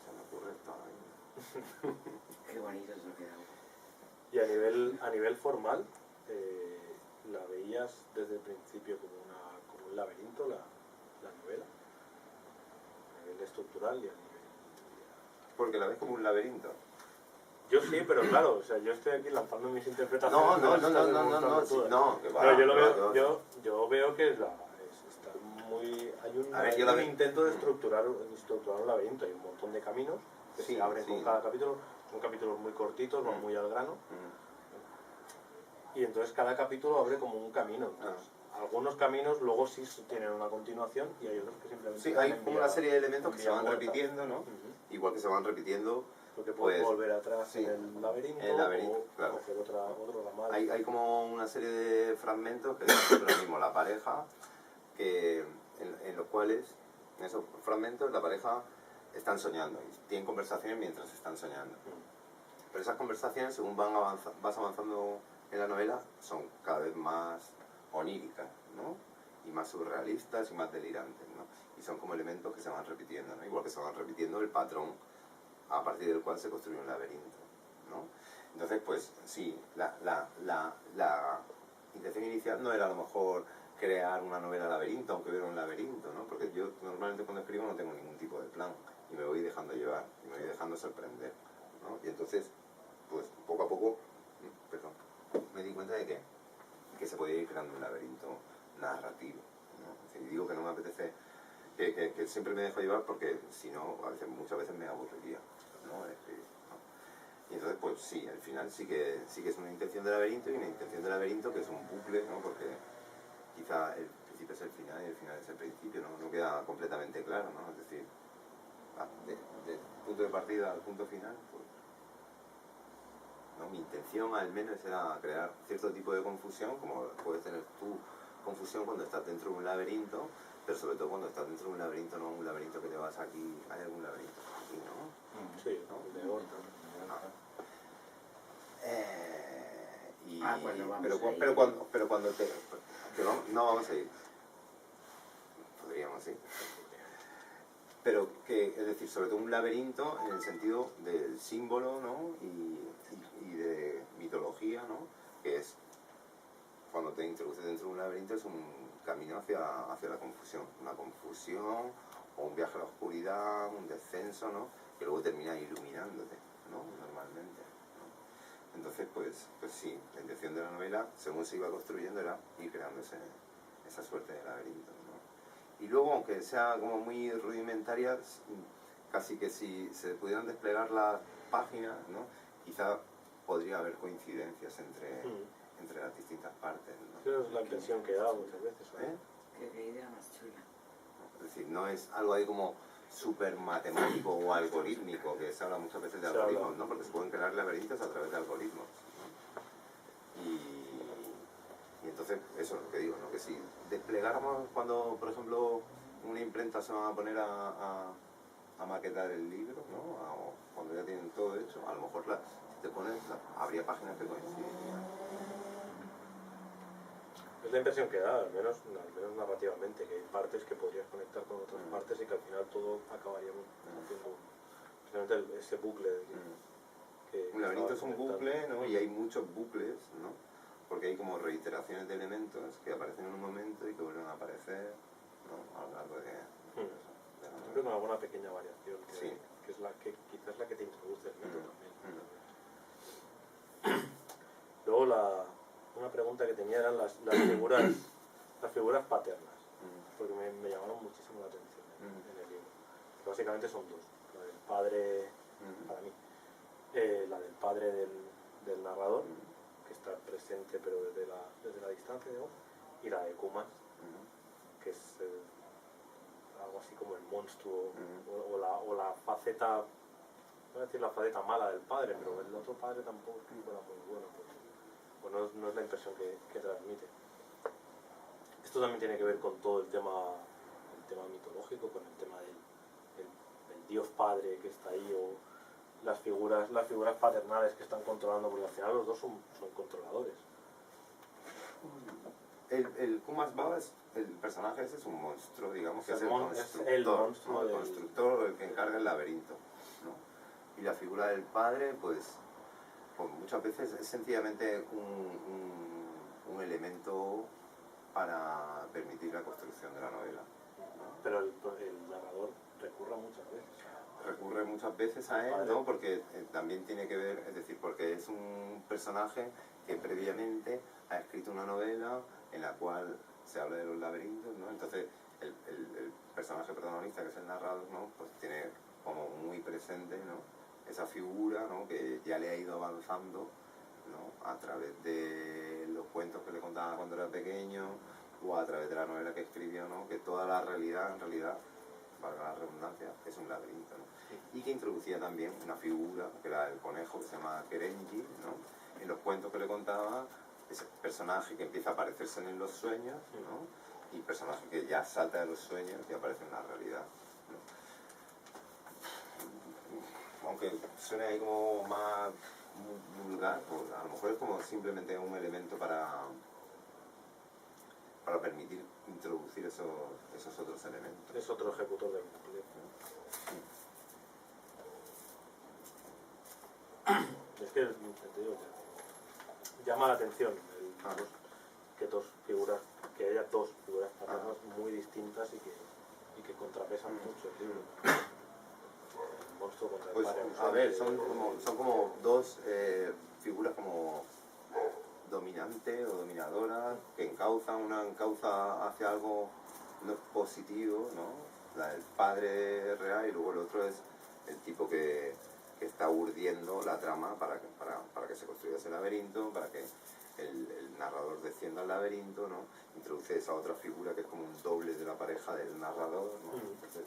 Se me ocurre esto ahora mismo. Qué bonito es lo que hago. Y a nivel formal, ¿la veías desde el principio como un laberinto, la novela? A nivel estructural y a nivel... Porque la ves como un laberinto. Yo sí, pero claro, o sea, yo estoy aquí lanzando mis interpretaciones. No, que va, Yo veo que está muy... Hay un intento de estructurar un laberinto, hay un montón de caminos que se abren con cada capítulo, son capítulos muy cortitos, van muy al grano, y entonces cada capítulo abre como un camino. Entonces, algunos caminos luego sí tienen una continuación y hay otros que simplemente... Sí, hay como una serie de elementos que se van repitiendo, ¿no? Igual que se van repitiendo... Porque puedes pues, volver atrás en el laberinto, o claro. coger otro ramal. Hay como una serie de fragmentos que es lo mismo, la pareja, que en los cuales, en esos fragmentos, la pareja están soñando y tienen conversaciones mientras están soñando. Pero esas conversaciones, según vas avanzando en la novela, son cada vez más oníricas, ¿no? Y más surrealistas y más delirantes, ¿no? Y son como elementos que se van repitiendo, ¿no? Igual que se van repitiendo el patrón a partir del cual se construye un laberinto, ¿no? Entonces, pues sí, la intención inicial no era a lo mejor crear una novela laberinto, aunque hubiera un laberinto, ¿no? Porque yo normalmente cuando escribo no tengo ningún tipo de plan y me voy dejando llevar, y me voy dejando sorprender, ¿no? Y entonces, pues poco a poco, perdón, me di cuenta de que se podía ir creando un laberinto narrativo, ¿no? Y digo que no me apetece, que siempre me dejo llevar porque si no, muchas veces me aburriría, ¿no? De escribir, ¿no? Y entonces, pues sí, al final sí que es una intención de laberinto, y una intención de laberinto que es un bucle, ¿no? Porque quizá el principio es el final y el final es el principio, ¿no? No queda completamente claro, ¿no? Es decir, del punto de partida al punto final, pues, ¿no? Mi intención al menos era crear cierto tipo de confusión, como puedes tener tú confusión cuando estás dentro de un laberinto, pero sobre todo cuando estás dentro de un laberinto, no un laberinto que te vas aquí, hay algún laberinto aquí, ¿no? Sí, ¿no? de orden. Cuando vamos pero, a ir. pero cuando te... que no vamos a ir. Podríamos, sí. Pero que, es decir, sobre todo un laberinto en el sentido del símbolo, ¿no? Y de mitología, ¿no? Que es, cuando te introduces dentro de un laberinto, es un camino hacia la confusión. Una confusión o un viaje a la oscuridad, un descenso, ¿no? Que luego termina iluminándote, ¿no? Normalmente. Entonces, pues sí, la intención de la novela, según se iba construyendo, era ir creando esa suerte de laberinto, ¿no? Y luego, aunque sea como muy rudimentaria, casi que si se pudieran desplegar las páginas, ¿no? Quizá podría haber coincidencias entre las distintas partes, ¿no? Esa es la impresión que da muchas veces, ¿no? ¿Eh? Qué idea más chula. Es decir, no es algo ahí como súper matemático o algorítmico, que se habla muchas veces de Se algoritmos, habla. ¿no? Porque se pueden crear laberintos a través de algoritmos, ¿no? Y entonces, eso es lo que digo, ¿no? Que si desplegáramos cuando, por ejemplo, una imprenta se va a poner a maquetar el libro, ¿no? O cuando ya tienen todo hecho, a lo mejor si te pones, habría páginas que coincidirían. Es la impresión que da, al menos narrativamente, que hay partes que podrías conectar con otras partes y que al final todo acabaríamos haciendo precisamente ese bucle que Un laberinto es un estabas bucle, comentando. ¿no? Y hay muchos bucles, ¿no? Porque hay como reiteraciones de elementos que aparecen en un momento y que vuelven a aparecer, ¿no? A lo largo de la Siempre con alguna pequeña variación, Sí. que es la que quizás es la que te introduce el método también. Luego una pregunta que tenía eran las figuras paternas, porque me llamaron muchísimo la atención en el libro. Que básicamente son dos, la del padre, para mí, la del padre del narrador, que está presente pero desde la distancia, digamos, y la de Kumas, que es algo así como el monstruo, o la faceta, no voy a decir la faceta mala del padre, pero el otro padre tampoco es que fuera muy bueno, pues no es la impresión que transmite. Esto también tiene que ver con todo el tema mitológico, con el tema del dios padre que está ahí, o las figuras paternales que están controlando, porque al final los dos son controladores. El Kumas Baba, el personaje ese es un monstruo, digamos, que es el monstruo del... constructor, el que encarga el laberinto, ¿no? Y la figura del padre, pues muchas veces es sencillamente un elemento para permitir la construcción de la novela, ¿no? Pero el narrador recurre muchas veces Recurre muchas veces a él, ¿no? Porque también tiene que ver, es decir, porque es un personaje que previamente ha escrito una novela en la cual se habla de los laberintos, ¿no? Entonces el personaje protagonista, que es el narrador, ¿no? Pues tiene como muy presente, ¿no? Esa figura, ¿no? Que ya le ha ido avanzando, ¿no? A través de los cuentos que le contaba cuando era pequeño, o a través de la novela que escribió, ¿no? Que toda la realidad, en realidad, valga la redundancia, es un laberinto, ¿no? Y que introducía también una figura, que era el conejo, que se llama Kerenji, ¿no? En los cuentos que le contaba, ese personaje que empieza a aparecerse en los sueños, ¿no? Y personaje que ya salta de los sueños y aparece en la realidad, ¿no? Aunque suene ahí como más vulgar, pues a lo mejor es como simplemente un elemento para permitir introducir esos otros elementos. Es otro ejecutor del bucle. Es que, te digo, llama la atención que dos figuras que haya dos figuras paternas muy distintas y que contrapesan mucho el libro. El monstruo contra el Pues, padre a ausente. ver, son como dos figuras como dominante o dominadora que encauzan, una encauza hacia algo no positivo, ¿no? La del padre real, y luego el otro es el tipo que está urdiendo la trama para que se construya ese laberinto, para que el narrador descienda al laberinto, ¿no? Introduce esa otra figura que es como un doble de la pareja del narrador, ¿no? Entonces,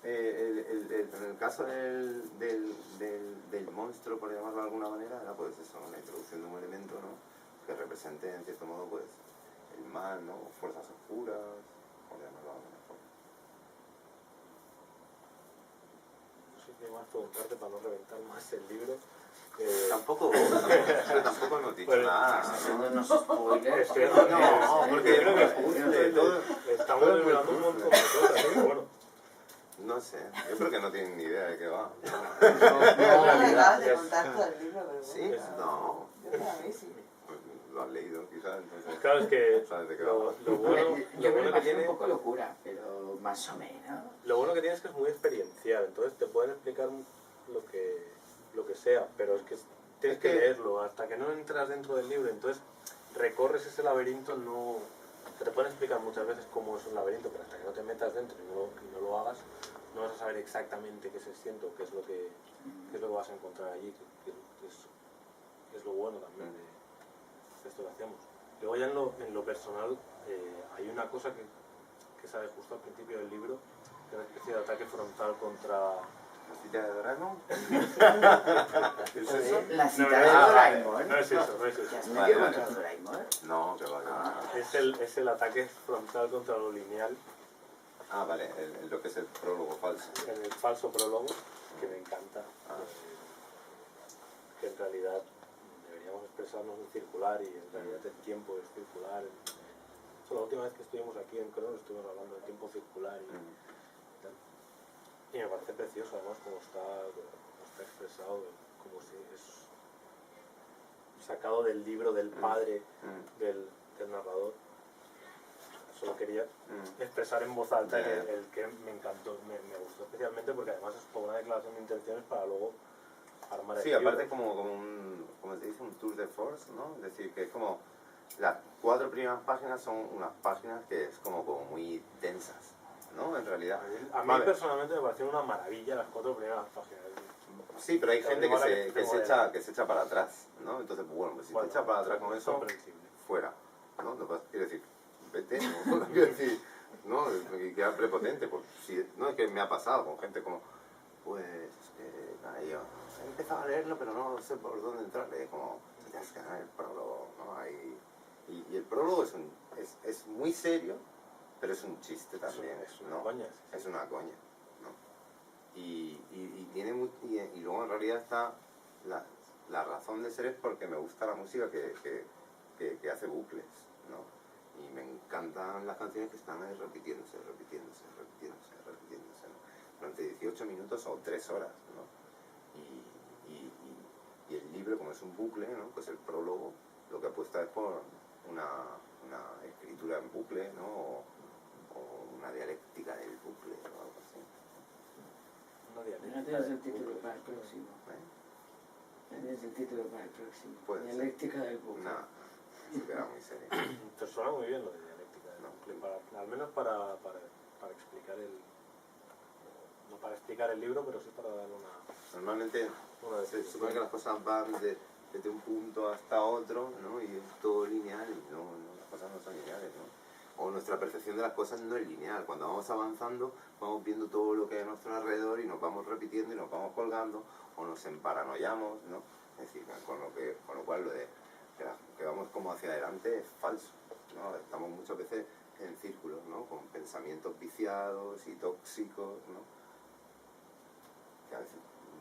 en el caso del monstruo, por llamarlo de alguna manera, era pues eso, la introducción de un elemento, ¿no? Que represente en cierto modo pues el mal, ¿no? Fuerzas oscuras, por llamarlo de alguna forma. No sé qué más preguntarte para no reventar más el libro. Tampoco hemos dicho Bueno, nada, Haciéndonos spoilers. Es que No, porque yo creo que todo- estamos todo es muy revelando un montón de cosas, pero bueno. no sé, yo creo que no tienen ni idea de qué va. No acabas de es- contar todo el libro, pero ¿Sí? bueno. No, Yo para mí sí. pues lo has leído quizás, entonces Claro, es que sabes de qué va. lo bueno Yo me que imagino tiene... un poco locura, pero más o menos. Lo bueno que tiene es que es muy experiencial, entonces te pueden explicar lo que sea, pero es que tienes Es que que- leerlo, hasta que no entras dentro del libro, entonces recorres ese laberinto, no... Te pueden explicar muchas veces cómo es un laberinto, pero hasta que no te metas dentro y no lo hagas, no vas a saber exactamente qué se siente o qué es lo que vas a encontrar allí, que es lo bueno también de esto que hacemos. Luego ya en lo personal hay una cosa que sale justo al principio del libro, que es una especie de ataque frontal contra... ¿La cita de Doraemon? ¿Es Joder, eso? la cita No, de no, Doraemon. No es eso, no es ¿Te has eso. metido Vale, contra vale. Doraemon? No, que va, que va. Es el ataque frontal contra lo lineal Ah, vale, lo que es el prólogo falso. en el falso prólogo, que me encanta. Ah. Que en realidad deberíamos expresarnos en circular y en realidad el tiempo es circular. La última vez que estuvimos aquí en Cronos estuvimos hablando del tiempo circular y tal. Y me parece precioso además como está expresado, como si es sacado del libro del padre del narrador. Solo quería expresar en voz alta el que me encantó, me gustó especialmente porque además es como una declaración de intenciones para luego armar el Sí, libro. aparte como como se dice, un tour de force, ¿no? Es decir, que es como las 4 primeras páginas son unas páginas que es como muy tensas, ¿no? En realidad. A mí Vale. personalmente me pareció una maravilla las 4 primeras páginas. Sí, pero hay La gente primera que tengo se echa para atrás, ¿no? Entonces, bueno, pues si Bueno, te echas para atrás con es eso, comprensible. fuera, ¿no? Quiero decir, vete, ¿no? Quiero decir, no, y queda prepotente, pues si, no es que me ha pasado con gente como, pues, nada, yo he empezado a leerlo, pero no sé por dónde entrar, es como, ya es que no, el prólogo, ¿no? Y el prólogo es muy serio, pero es un chiste también, Es una ¿no? coña, sí, sí. Es una coña, ¿no? Y luego en realidad está la razón de ser es porque me gusta la música que hace bucles, ¿no? Y me encantan las canciones que están ahí repitiéndose, ¿no? Durante 18 minutos o 3 horas, ¿no? Y el libro, como es un bucle, ¿no? Pues el prólogo lo que apuesta es por una escritura en bucle, ¿no? O una dialéctica del bucle o algo así. Una No dialéctica tienes del el título bucle. para el próximo. ¿Eh? Tienes el título para el próximo. Puede ser. Dialéctica del bucle. No, se queda muy serio. Te suena muy bien lo de dialéctica del No. bucle, al menos para explicar no para explicar el libro, pero sí para dar Normalmente una se definición. supone que las cosas van desde un punto hasta otro, ¿no? Y es todo lineal y no, las cosas no son lineales, ¿no? O nuestra percepción de las cosas no es lineal. Cuando vamos avanzando, vamos viendo todo lo que hay a nuestro alrededor y nos vamos repitiendo y nos vamos colgando o nos emparanoiamos, ¿no? Es decir, con lo cual lo de que vamos como hacia adelante es falso, ¿no? Estamos muchas veces en círculos, ¿no? Con pensamientos viciados y tóxicos, ¿no? Que a veces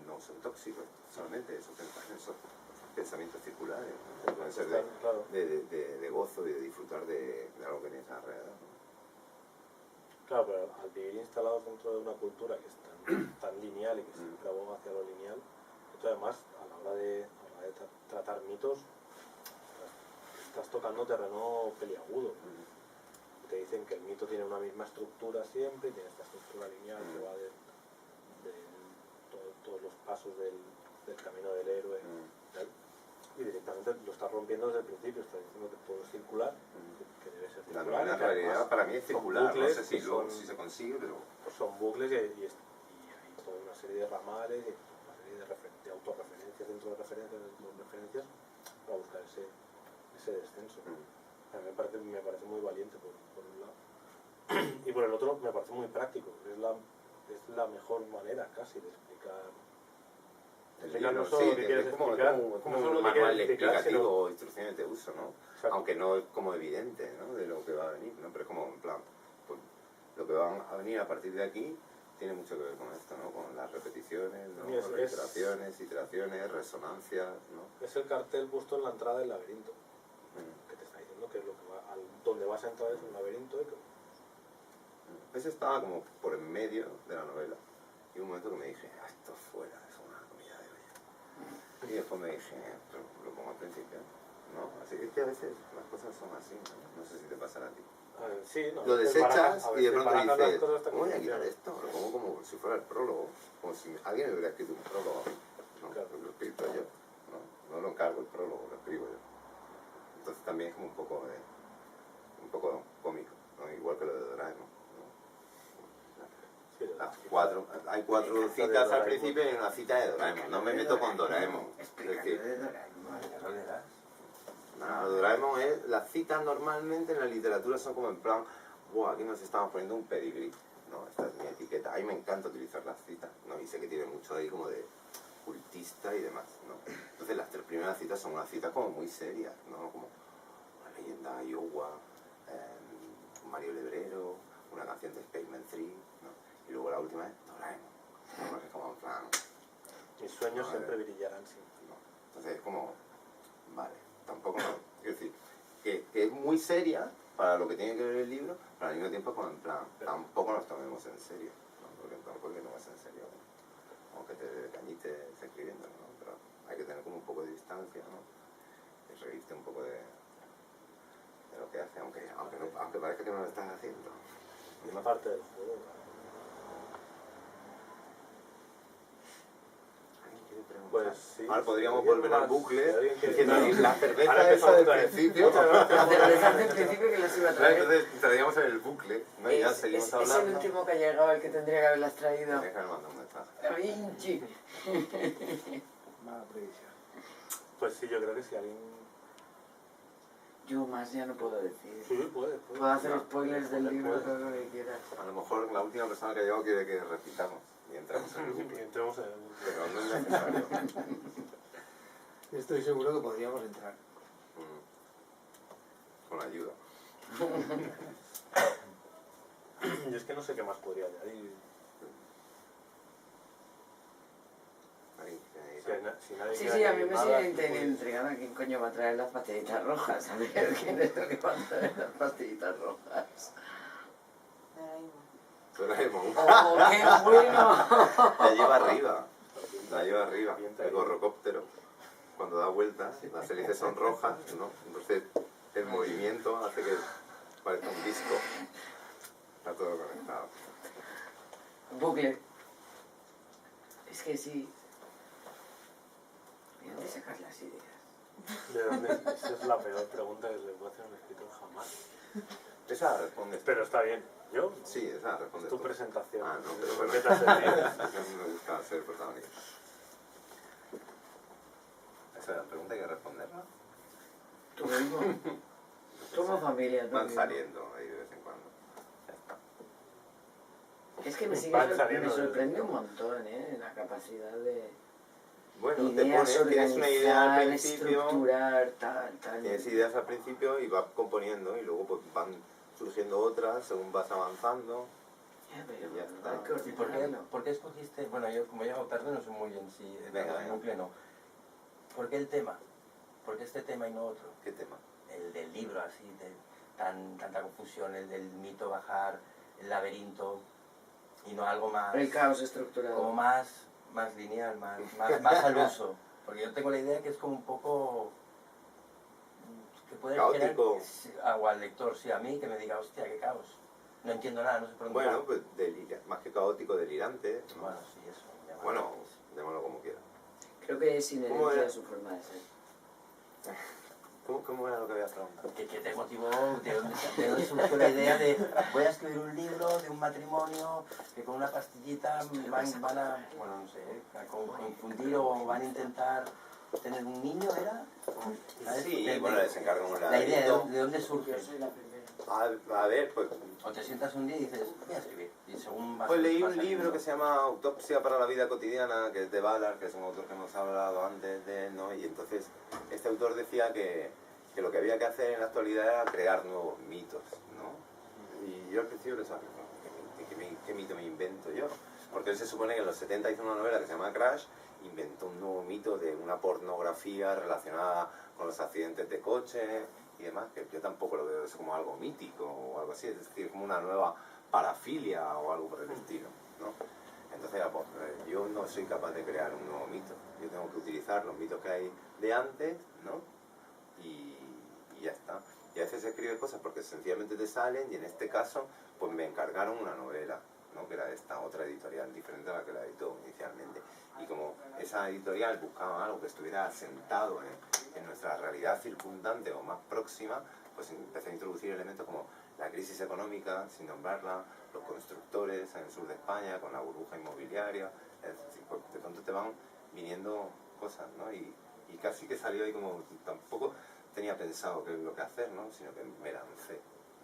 no son tóxicos solamente, esos pensamientos circulares, ¿no? Pueden ser Claro. de gozo y de disfrutar de algo que tienes alrededor, ¿no? Claro, pero al vivir instalados dentro de una cultura que es tan lineal y que siempre aboga hacia lo lineal, esto además a la hora de tratar mitos estás tocando terreno peliagudo. Te dicen que el mito tiene una misma estructura siempre, tiene esta estructura lineal que va de todos los pasos del camino del héroe, tal. Y directamente lo estás rompiendo desde el principio, estás diciendo que todo es circular, que debe ser La circular. novela en que además realidad para mí es son circular, no bucles sé si, que son- si se consigue, pero... son bucles y hay toda una serie de ramales y una serie de autorreferencias dentro de referencias para buscar ese descenso. A mí me parece muy valiente por un lado. Y por el otro me parece muy práctico. Es la mejor manera casi de explicar. Explicar no solo lo que quieres es como, explicar, como no solo un lo que manual quieres explicar, explicativo sino... o instrucciones de uso, ¿no? Exacto. Aunque no es como evidente, ¿no? De lo que va a venir, ¿no? Pero es como en plan, pues, lo que va a venir a partir de aquí tiene mucho que ver con esto, ¿no? Con las repeticiones, ¿no? Y es- Con reiteraciones, iteraciones, resonancias, ¿no? Es el cartel puesto en la entrada del laberinto, que te está diciendo que es lo que donde vas a entrar es un laberinto y que Ese estaba como por en medio de la novela. Y un momento que me dije, esto fuera, es una comida de olla. Y después me dije, pero lo pongo al principio, ¿no? Así que es que a veces las cosas son así, ¿no? No sé si te pasará a ti. sí, no, Lo a veces desechas a y de veces pronto barajas las dices, cosas hasta ¿cómo voy a que quitar funcionan. esto? Lo pongo como si fuera el prólogo, como si alguien me hubiera escrito un prólogo a mí, ¿no? Claro. Lo he escrito yo, ¿no? No lo encargo el prólogo, lo escribo yo. Entonces también es como un poco cómico, ¿no? Igual que lo de Doraemon, ¿no? Sí, Hay cuatro citas al principio y una cita de Doraemon. No me meto con Doraemon. Es Explícalo decir, de Doraemon. ¿No le das? nada, Doraemon es... Las citas normalmente en la literatura son como en plan, buah, aquí nos estamos poniendo un pedigrí, ¿no? Esta es mi etiqueta. A mí me encanta utilizar las citas, ¿no? Y sé que tiene mucho ahí como de cultista y demás, ¿no? Entonces las tres primeras citas son unas citas como muy serias, ¿no? Como una leyenda Iowa, Mario Lebrero, una canción de Spaceman 3, ¿no? Y luego la última es Doraemon, ¿no? Es como en plan, mis sueños A siempre ver. brillarán sin ti. ¿no? Entonces es como, vale, tampoco no. Quiero decir, que es muy seria para lo que tiene que ver el libro, pero al mismo tiempo es como en plan, tampoco nos tomemos en serio, ¿no? Porque tampoco que no es en serio, ¿no? Aunque te cañites escribiendo, ¿no? Pero hay que tener como un poco de distancia, ¿no? Y reírte un poco de lo que hace, aunque parezca que no lo estás haciendo. Una parte del juego. ¿Alguien quiere preguntar? Pues sí. Ahora podríamos Si alguien volver al más- bucle, si alguien quiere- diciendo, No, la ahora cerveza esa empezamos del otra vez. principio. Muchas gracias. La cerveza del principio que les iba a No, traer. entonces estaríamos en el bucle, ¿no? Y ya Es seguimos el hablando. último que ha llegado, el que tendría que haberlas traído. Déjame mandar un mensaje. Da Vinci. Mala previsión. Pues sí, yo creo que si alguien... Yo más ya no puedo decir. Sí, puede. Puedo hacer spoilers del Puede, libro, puede. todo lo que quieras. A lo mejor la última persona que ha llegado quiere que repitamos y entramos en el Y bucle. entremos en el... Pero no es necesario. Estoy seguro que podríamos entrar. Con ayuda. Yo es que no sé qué más podría añadir. Alguien Si, si nadie Sí, quiere sí, a mí añadir me nada, sigue pues- intrigando quién coño va a traer las pastillitas rojas. A ver quién es lo que va a traer las pastillitas rojas. Doraemon. ¡Oh, qué bueno! La lleva arriba. La lleva arriba. El gorrocóptero. Cuando da vueltas, las hélices son rojas, ¿no? Entonces el movimiento hace que parezca un disco. Está todo conectado. Bucle. Es que sí. ¿De dónde sacas las ideas? ¿De dónde? Esa es la peor pregunta que se le puede hacer a un escritor jamás. Esa la responde. Pero está bien. ¿Yo? Sí, esa la responde. Es tu tú. presentación. Ah, no, pero ¿Por bueno. qué te has sentido? A mí me gusta ser protagonista. Esa es la pregunta, hay que responderla. Tú mismo. Como familia, tú Van mismo. saliendo ahí de vez en cuando. Ya está. Es que me Van saliendo me de- sorprende un montón, ¿eh? La capacidad de Bueno, te ideas, pones, tienes una idea al organizar, principio, estructurar, tal. tienes ideas al principio y vas componiendo y luego pues van surgiendo otras según vas avanzando. Ya, pero Ya está. hay que ¿Y por ordenarlo. qué escogiste? Bueno, yo como he llegado tarde no sé muy bien si Venga, el venga. bucle no. ¿Por qué el tema? ¿Por qué este tema y no otro? ¿Qué tema? El del libro, así, de tanta confusión, el del mito bajar, el laberinto, y no algo más, El caos estructurado. como más lineal, más al uso. Porque yo tengo la idea que es como un poco, que puede caótico. generar o al lector, sí, a mí, que me diga, hostia, qué caos. No entiendo nada, no sé por dónde Bueno, va. pues más que caótico, delirante. ¿no? Bueno, sí, eso. Bueno, llamémoslo como quiera. Creo que es ¿Cómo inherente era? a su forma de ser. ¿Cómo era lo que había preguntado? ¿Qué te motivó? ¿De dónde surgió la idea de voy a escribir un libro de un matrimonio que con una pastillita van a, bueno, no sé, a confundir o van a intentar tener un niño, ¿era? ¿Sabes? Sí, bueno, les encargan un La idea, laberinto. ¿de dónde surge? Yo soy la primera. A ver, pues O te sientas un día y dices, voy a escribir. Y según vas Pues leí vas un libro saliendo. que se llama Autopsia para la vida cotidiana, que es de Ballard, que es un autor que hemos hablado antes de él, ¿no? Y entonces este autor decía que lo que había que hacer en la actualidad era crear nuevos mitos, ¿no? Y yo al principio pensaba, ¿qué mito me invento yo? Porque él se supone que en los 70 hizo una novela que se llama Crash, inventó un nuevo mito de una pornografía relacionada con los accidentes de coche y demás, que yo tampoco lo veo eso como algo mítico o algo así, es decir, como una nueva parafilia o algo por el estilo, ¿no? Entonces, pues, yo no soy capaz de crear un nuevo mito, yo tengo que utilizar los mitos que hay de antes, ¿no? Y ya está. Y a veces escribes cosas porque sencillamente te salen y en este caso, pues me encargaron una novela, ¿no? Que era esta otra editorial, diferente a la que la editó inicialmente. Y como esa editorial buscaba algo que estuviera asentado en nuestra realidad circundante o más próxima, pues empecé a introducir elementos como la crisis económica, sin nombrarla, los constructores en el sur de España, con la burbuja inmobiliaria, es decir, pues de pronto te van viniendo cosas, ¿no? Y casi que salió ahí como, tampoco tenía pensado qué es lo que hacer, ¿no? Sino que me lancé,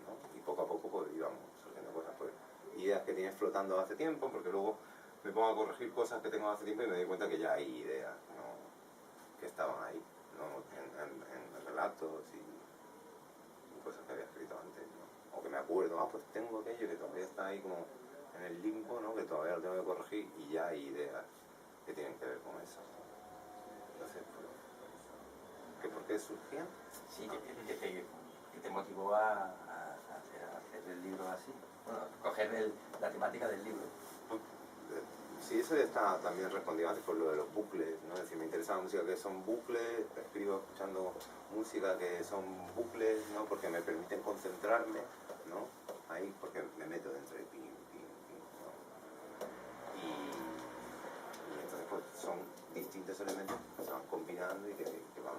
¿no? Y poco a poco pues íbamos surgiendo cosas, pues ideas que tienes flotando hace tiempo, porque luego me pongo a corregir cosas que tengo hace tiempo y me doy cuenta que ya hay ideas, ¿no? Que estaban ahí, ¿no? En relatos y cosas que había escrito antes, ¿no? O que me acuerdo, pues tengo aquello que todavía está ahí como en el limbo, ¿no? Que todavía lo tengo que corregir y ya hay ideas que tienen que ver con eso. Entonces, pues, ¿que por qué surgían? Sí, que te motivó a hacer el libro así. Bueno, coger la temática del libro. Sí, eso ya está también respondido antes por lo de los bucles, ¿no? Es decir, me interesa la música que son bucles, escribo escuchando música que son bucles, ¿no? Porque me permiten concentrarme, ¿no? Ahí, porque me meto dentro de pim, pim, pim, ¿no? Y entonces pues son distintos elementos que se van combinando y que van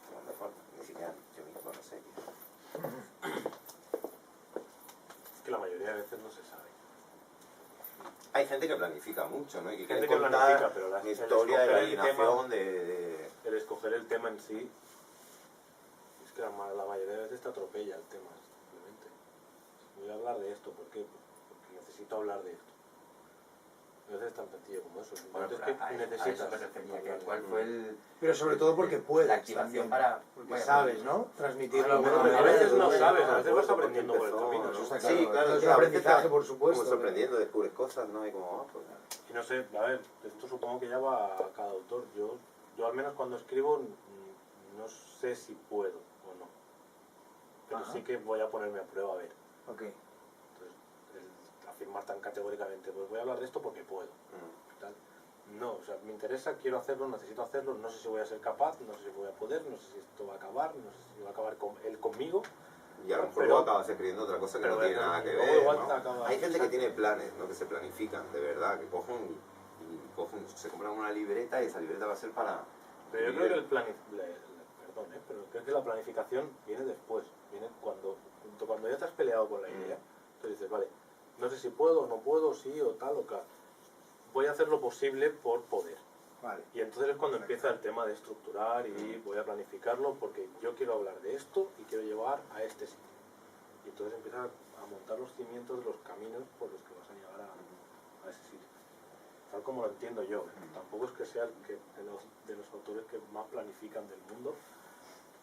tomando forma. Ni siquiera yo mismo no sé. Es que la mayoría de veces no se sabe. Hay gente que planifica mucho, ¿no? Y que Gente quiere que contar planifica, pero la el historia de la escoger el tema- alienación de... El escoger el tema en sí, es que la mayoría de veces te atropella el tema, simplemente. Voy a hablar de esto, ¿por qué? Pues porque necesito hablar de esto. A veces es tan sencillo como eso. Bueno, Entonces, pero ¿qué a necesitas? eso me refería, que hablar de cuál ello? fue el... Pero sobre todo porque puedes. La activación también. para... Porque bueno, sabes, ¿no? Transmitirlo Ah, de bueno, alguna a manera. veces no bueno, sabes, a veces bueno, vas aprendiendo por el empezó, camino, Eso ¿no? está Sí, claro. claro, Es que un a veces aprendizaje, está por supuesto. como sorprendiendo, descubres cosas, ¿no? Y como, pues... Y no sé, a ver, esto supongo que ya va a cada autor. Yo al menos cuando escribo no sé si puedo o no. Pero Ajá. sí que voy a ponerme a prueba a ver. Ok. Entonces, el afirmar tan categóricamente, pues voy a hablar de esto porque puedo. Tal. No, o sea, me interesa, quiero hacerlo, necesito hacerlo, no sé si voy a ser capaz, no sé si voy a poder, no sé si esto va a acabar, no sé si va a acabar él conmigo. Y a lo mejor Pero- luego acabas escribiendo otra cosa que pero no tiene bueno, nada que luego ver, igual ¿no? te acaba- Hay gente que exacto. tiene planes, ¿no? Que se planifican, de verdad, que cogen se compran una libreta y esa libreta va a ser para... Pero yo creo que perdón, pero creo que la planificación viene después, viene cuando ya te has peleado con la idea, entonces dices, vale, no sé si puedo o no puedo, sí o tal o tal, voy a hacer lo posible por poder. Vale. Y entonces es cuando empieza el tema de estructurar y voy a planificarlo porque yo quiero hablar de esto y quiero llevar a este sitio. Y entonces empiezas a montar los cimientos de los caminos por los que vas a llegar a ese sitio. Tal como lo entiendo yo. Tampoco es que sea de los autores que más planifican del mundo,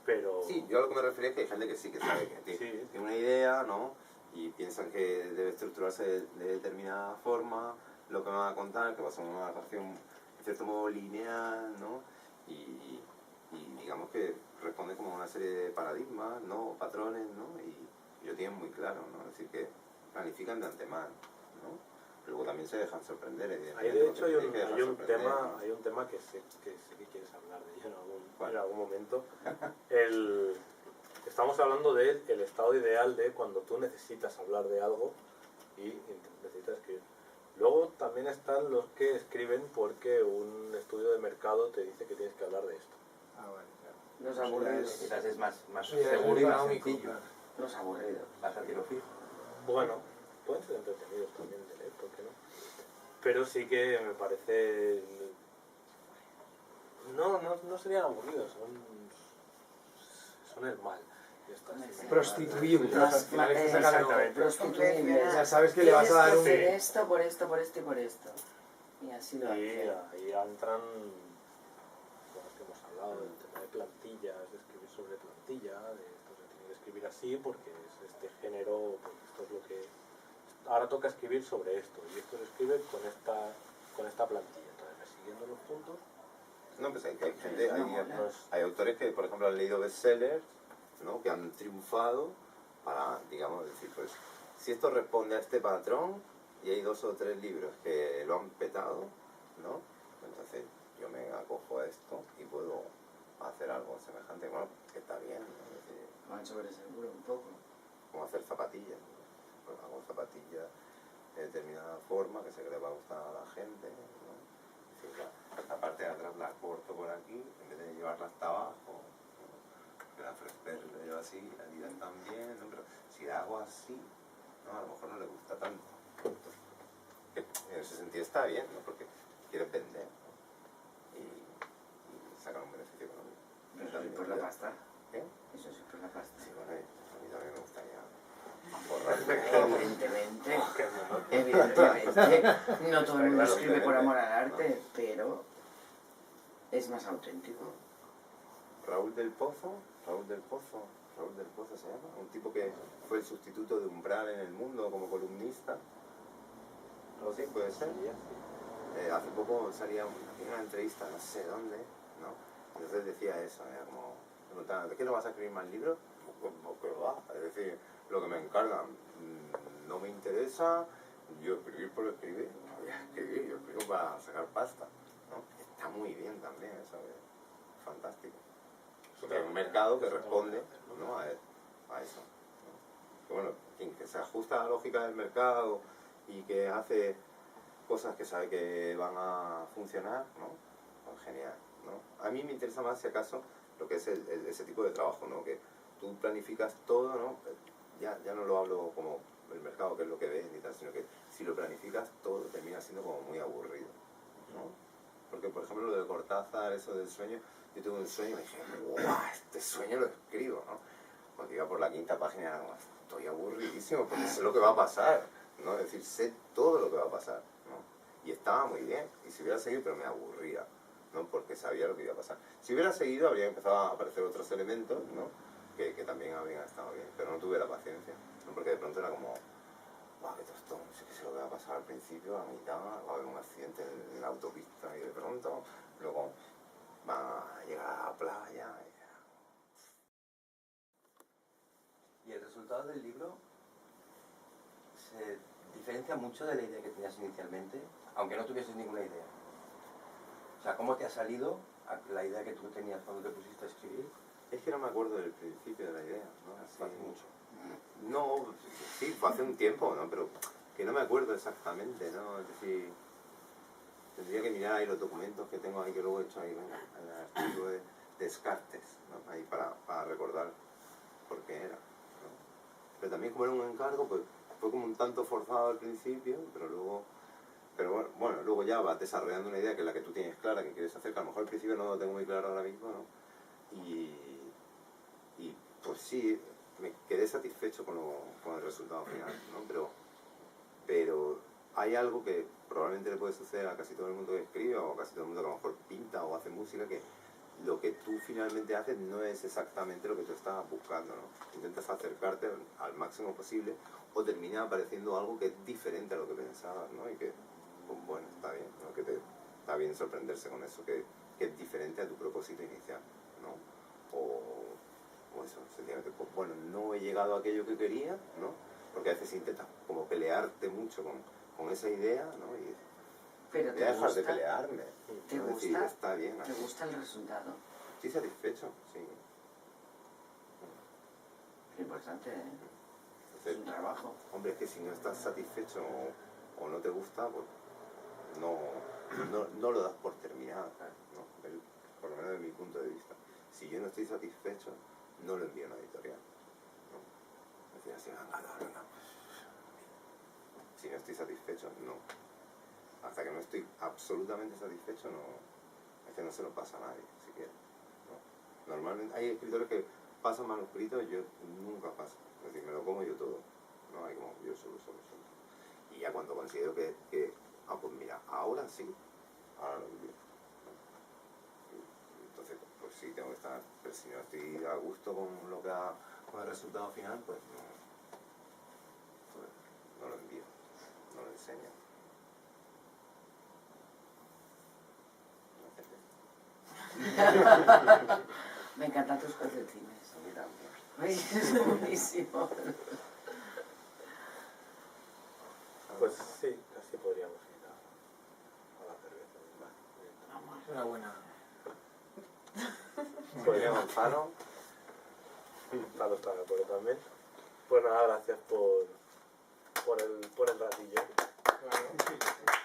pero... Sí, yo a lo que me refería es que hay gente que sí que sabe que tiene una idea, ¿no? Y piensan que debe estructurarse de determinada forma, lo que van a contar, que va a ser una narración en cierto modo lineal, ¿no? Y digamos que responde como a una serie de paradigmas, ¿no? O patrones, ¿no? Y lo tienen muy claro, ¿no? Es decir, que planifican de antemano, ¿no? luego también se dejan sorprender, Ahí evidentemente. de hecho porque te tienes que dejar sorprender. hay un tema que sé que quieres hablar de ello ¿Cuál? en algún momento. Estamos hablando del estado ideal de cuando tú necesitas hablar de algo y necesitas escribir. Luego también están los que escriben porque un estudio de mercado te dice que tienes que hablar de esto. Ah, vale, claro. Los Eso ya aburridos. Quizás es más Eso ya es seguro y más económico, sencillo. claro. Los aburridos. Vas a tiro fijo. Bueno, pueden ser entretenidos también de leer, ¿por qué no? Pero sí que me parece... No serían aburridos, son el mal. Ya está, sí. Prostituible. Más, Al final es que sacan exactamente. prostituibles. Ya sabes que le vas a dar un... Tienes que hacer esto, por esto, por esto y por esto. Y así lo Y hacen. ahí entran cosas que hemos hablado del tema de plantillas, de escribir sobre plantilla, de esto se tiene que escribir así porque es este género, porque esto es lo que... Ahora toca escribir sobre esto y esto se escribe con esta plantilla. Entonces, siguiendo los puntos, No, pues hay gente, no es- hay autores que, por ejemplo, han leído bestsellers, ¿no? Que han triunfado para, digamos, decir, pues, si esto responde a este patrón y hay 2 o 3 libros que lo han petado, ¿no? Entonces yo me acojo a esto y puedo hacer algo semejante, bueno, que está bien, ¿no? Es decir, Van sobre seguro un poco. como hacer zapatillas, ¿no? Pues hago zapatillas de determinada forma que sé que le va a gustar a la gente, ¿no? Es decir, la parte de atrás la corto por aquí, en vez de llevarla hasta abajo, ¿no? La Fresper lo lleva así, la Adidas también, ¿no? Pero si la hago así, ¿no? A lo mejor no le gusta tanto. Entonces, en ese sentido está bien, ¿no? Porque quieres vender, ¿no? Y sacar un beneficio económico. Eso sí por la pasta. ¿Qué? Eso sí por la pasta. Sí, bueno, a mí también me gustaría borrar. Evidentemente. que no, Evidentemente. No todo el mundo Claro, escribe por amor al evidentemente. arte, pero es más auténtico. Raúl del Pozo se llama, un tipo que fue el sustituto de Umbral en el Mundo como columnista. Sí, puede ser. Hace poco salía una entrevista, no sé dónde, ¿no? Entonces decía eso, era como, preguntaban, ¿de qué no vas a escribir más libros? Pues va, es decir, lo que me encargan no me interesa, yo escribir por escribir, no voy a escribir, yo escribo para sacar pasta, ¿no? Está muy bien también, eso es fantástico. Porque hay un mercado que responde, ¿no? a eso, ¿no? Que bueno, quien que se ajusta a la lógica del mercado y que hace cosas que sabe que van a funcionar, ¿no? Pues genial, ¿no? A mí me interesa más, si acaso, lo que es ese tipo de trabajo, ¿no? Que tú planificas todo, ¿no? Ya no lo hablo como el mercado, que es lo que ves, ni tal, sino que si lo planificas todo termina siendo como muy aburrido, ¿no? Porque, por ejemplo, lo de Cortázar, eso del sueño, yo tuve un sueño y me dije, ¡guau! Este sueño lo escribo, ¿no? Cuando iba por la 5ª página era como, estoy aburridísimo porque sé lo que va a pasar, ¿no? Es decir, sé todo lo que va a pasar, ¿no? Y estaba muy bien, y si hubiera seguido, pero me aburría, ¿no? Porque sabía lo que iba a pasar. Si hubiera seguido, habría empezado a aparecer otros elementos, ¿no? Que también habrían estado bien, pero no tuve la paciencia, ¿no? Porque de pronto era como, ¡guau, qué tostón! No sé qué se lo que va a pasar al principio, a mitad, va a haber un accidente en la autopista y de pronto, luego van a llegar a la playa. Y el resultado del libro se diferencia mucho de la idea que tenías inicialmente, aunque no tuvieses ninguna idea. O sea, ¿cómo te ha salido la idea que tú tenías cuando te pusiste a escribir? Es que no me acuerdo del principio de la idea, ¿no? Así, Hace mucho. No, sí, fue hace un tiempo, ¿no? Pero que no me acuerdo exactamente, ¿no? Es decir, tendría que mirar ahí los documentos que tengo ahí, que luego he hecho ahí, venga, en el archivo de Descartes, ¿no? Ahí para recordar por qué era, ¿no? Pero también como era un encargo, pues fue como un tanto forzado al principio, pero bueno, luego ya vas desarrollando una idea que es la que tú tienes clara, que quieres hacer, que a lo mejor al principio no lo tengo muy claro ahora mismo, ¿no? Y pues sí, me quedé satisfecho con el resultado final, ¿no? Pero hay algo que probablemente le puede suceder a casi todo el mundo que escribe o a casi todo el mundo que a lo mejor pinta o hace música, que lo que tú finalmente haces no es exactamente lo que tú estabas buscando, ¿no? Intentas acercarte al máximo posible o termina apareciendo algo que es diferente a lo que pensabas, ¿no? Y que, pues bueno, está bien, ¿no? Que está bien sorprenderse con eso, que es diferente a tu propósito inicial, ¿no? O eso, sencillamente, pues bueno, no he llegado a aquello que quería, ¿no? Porque a veces intentas como pelearte mucho con con esa idea, ¿no? Y Pero voy a dejar de pelearme. ¿Te ¿no? Decir, gusta? está bien. ¿Te así. gusta el resultado? Estoy satisfecho, sí. Es importante, ¿eh? Es Entonces, un trabajo. hombre, es que si no estás satisfecho o no te gusta, pues no lo das por terminado, ¿no? Por lo menos desde mi punto de vista. Si yo no estoy satisfecho, no lo envío a una editorial. ¿No? Es decir, así, venga. Si no estoy satisfecho, no. Hasta que no estoy absolutamente satisfecho, no. Es que no se lo pasa a nadie, siquiera. ¿No? Normalmente hay escritores que pasan manuscritos, yo nunca paso. Es decir, me lo como yo todo. No hay como yo solo. Y ya cuando considero que pues mira, ahora sí, ahora lo envío. Entonces, pues sí, tengo que estar, pero si no estoy a gusto con con el resultado final, pues no lo envío, no lo enseño. Me encantan tus calcetines. A mí también. Ay, es buenísimo. Pues sí, casi podríamos ir a la cerveza. Vamos. Es una buena. Podríamos palo. Palos para el pueblo también. Pues nada, gracias por el ratillo. Claro.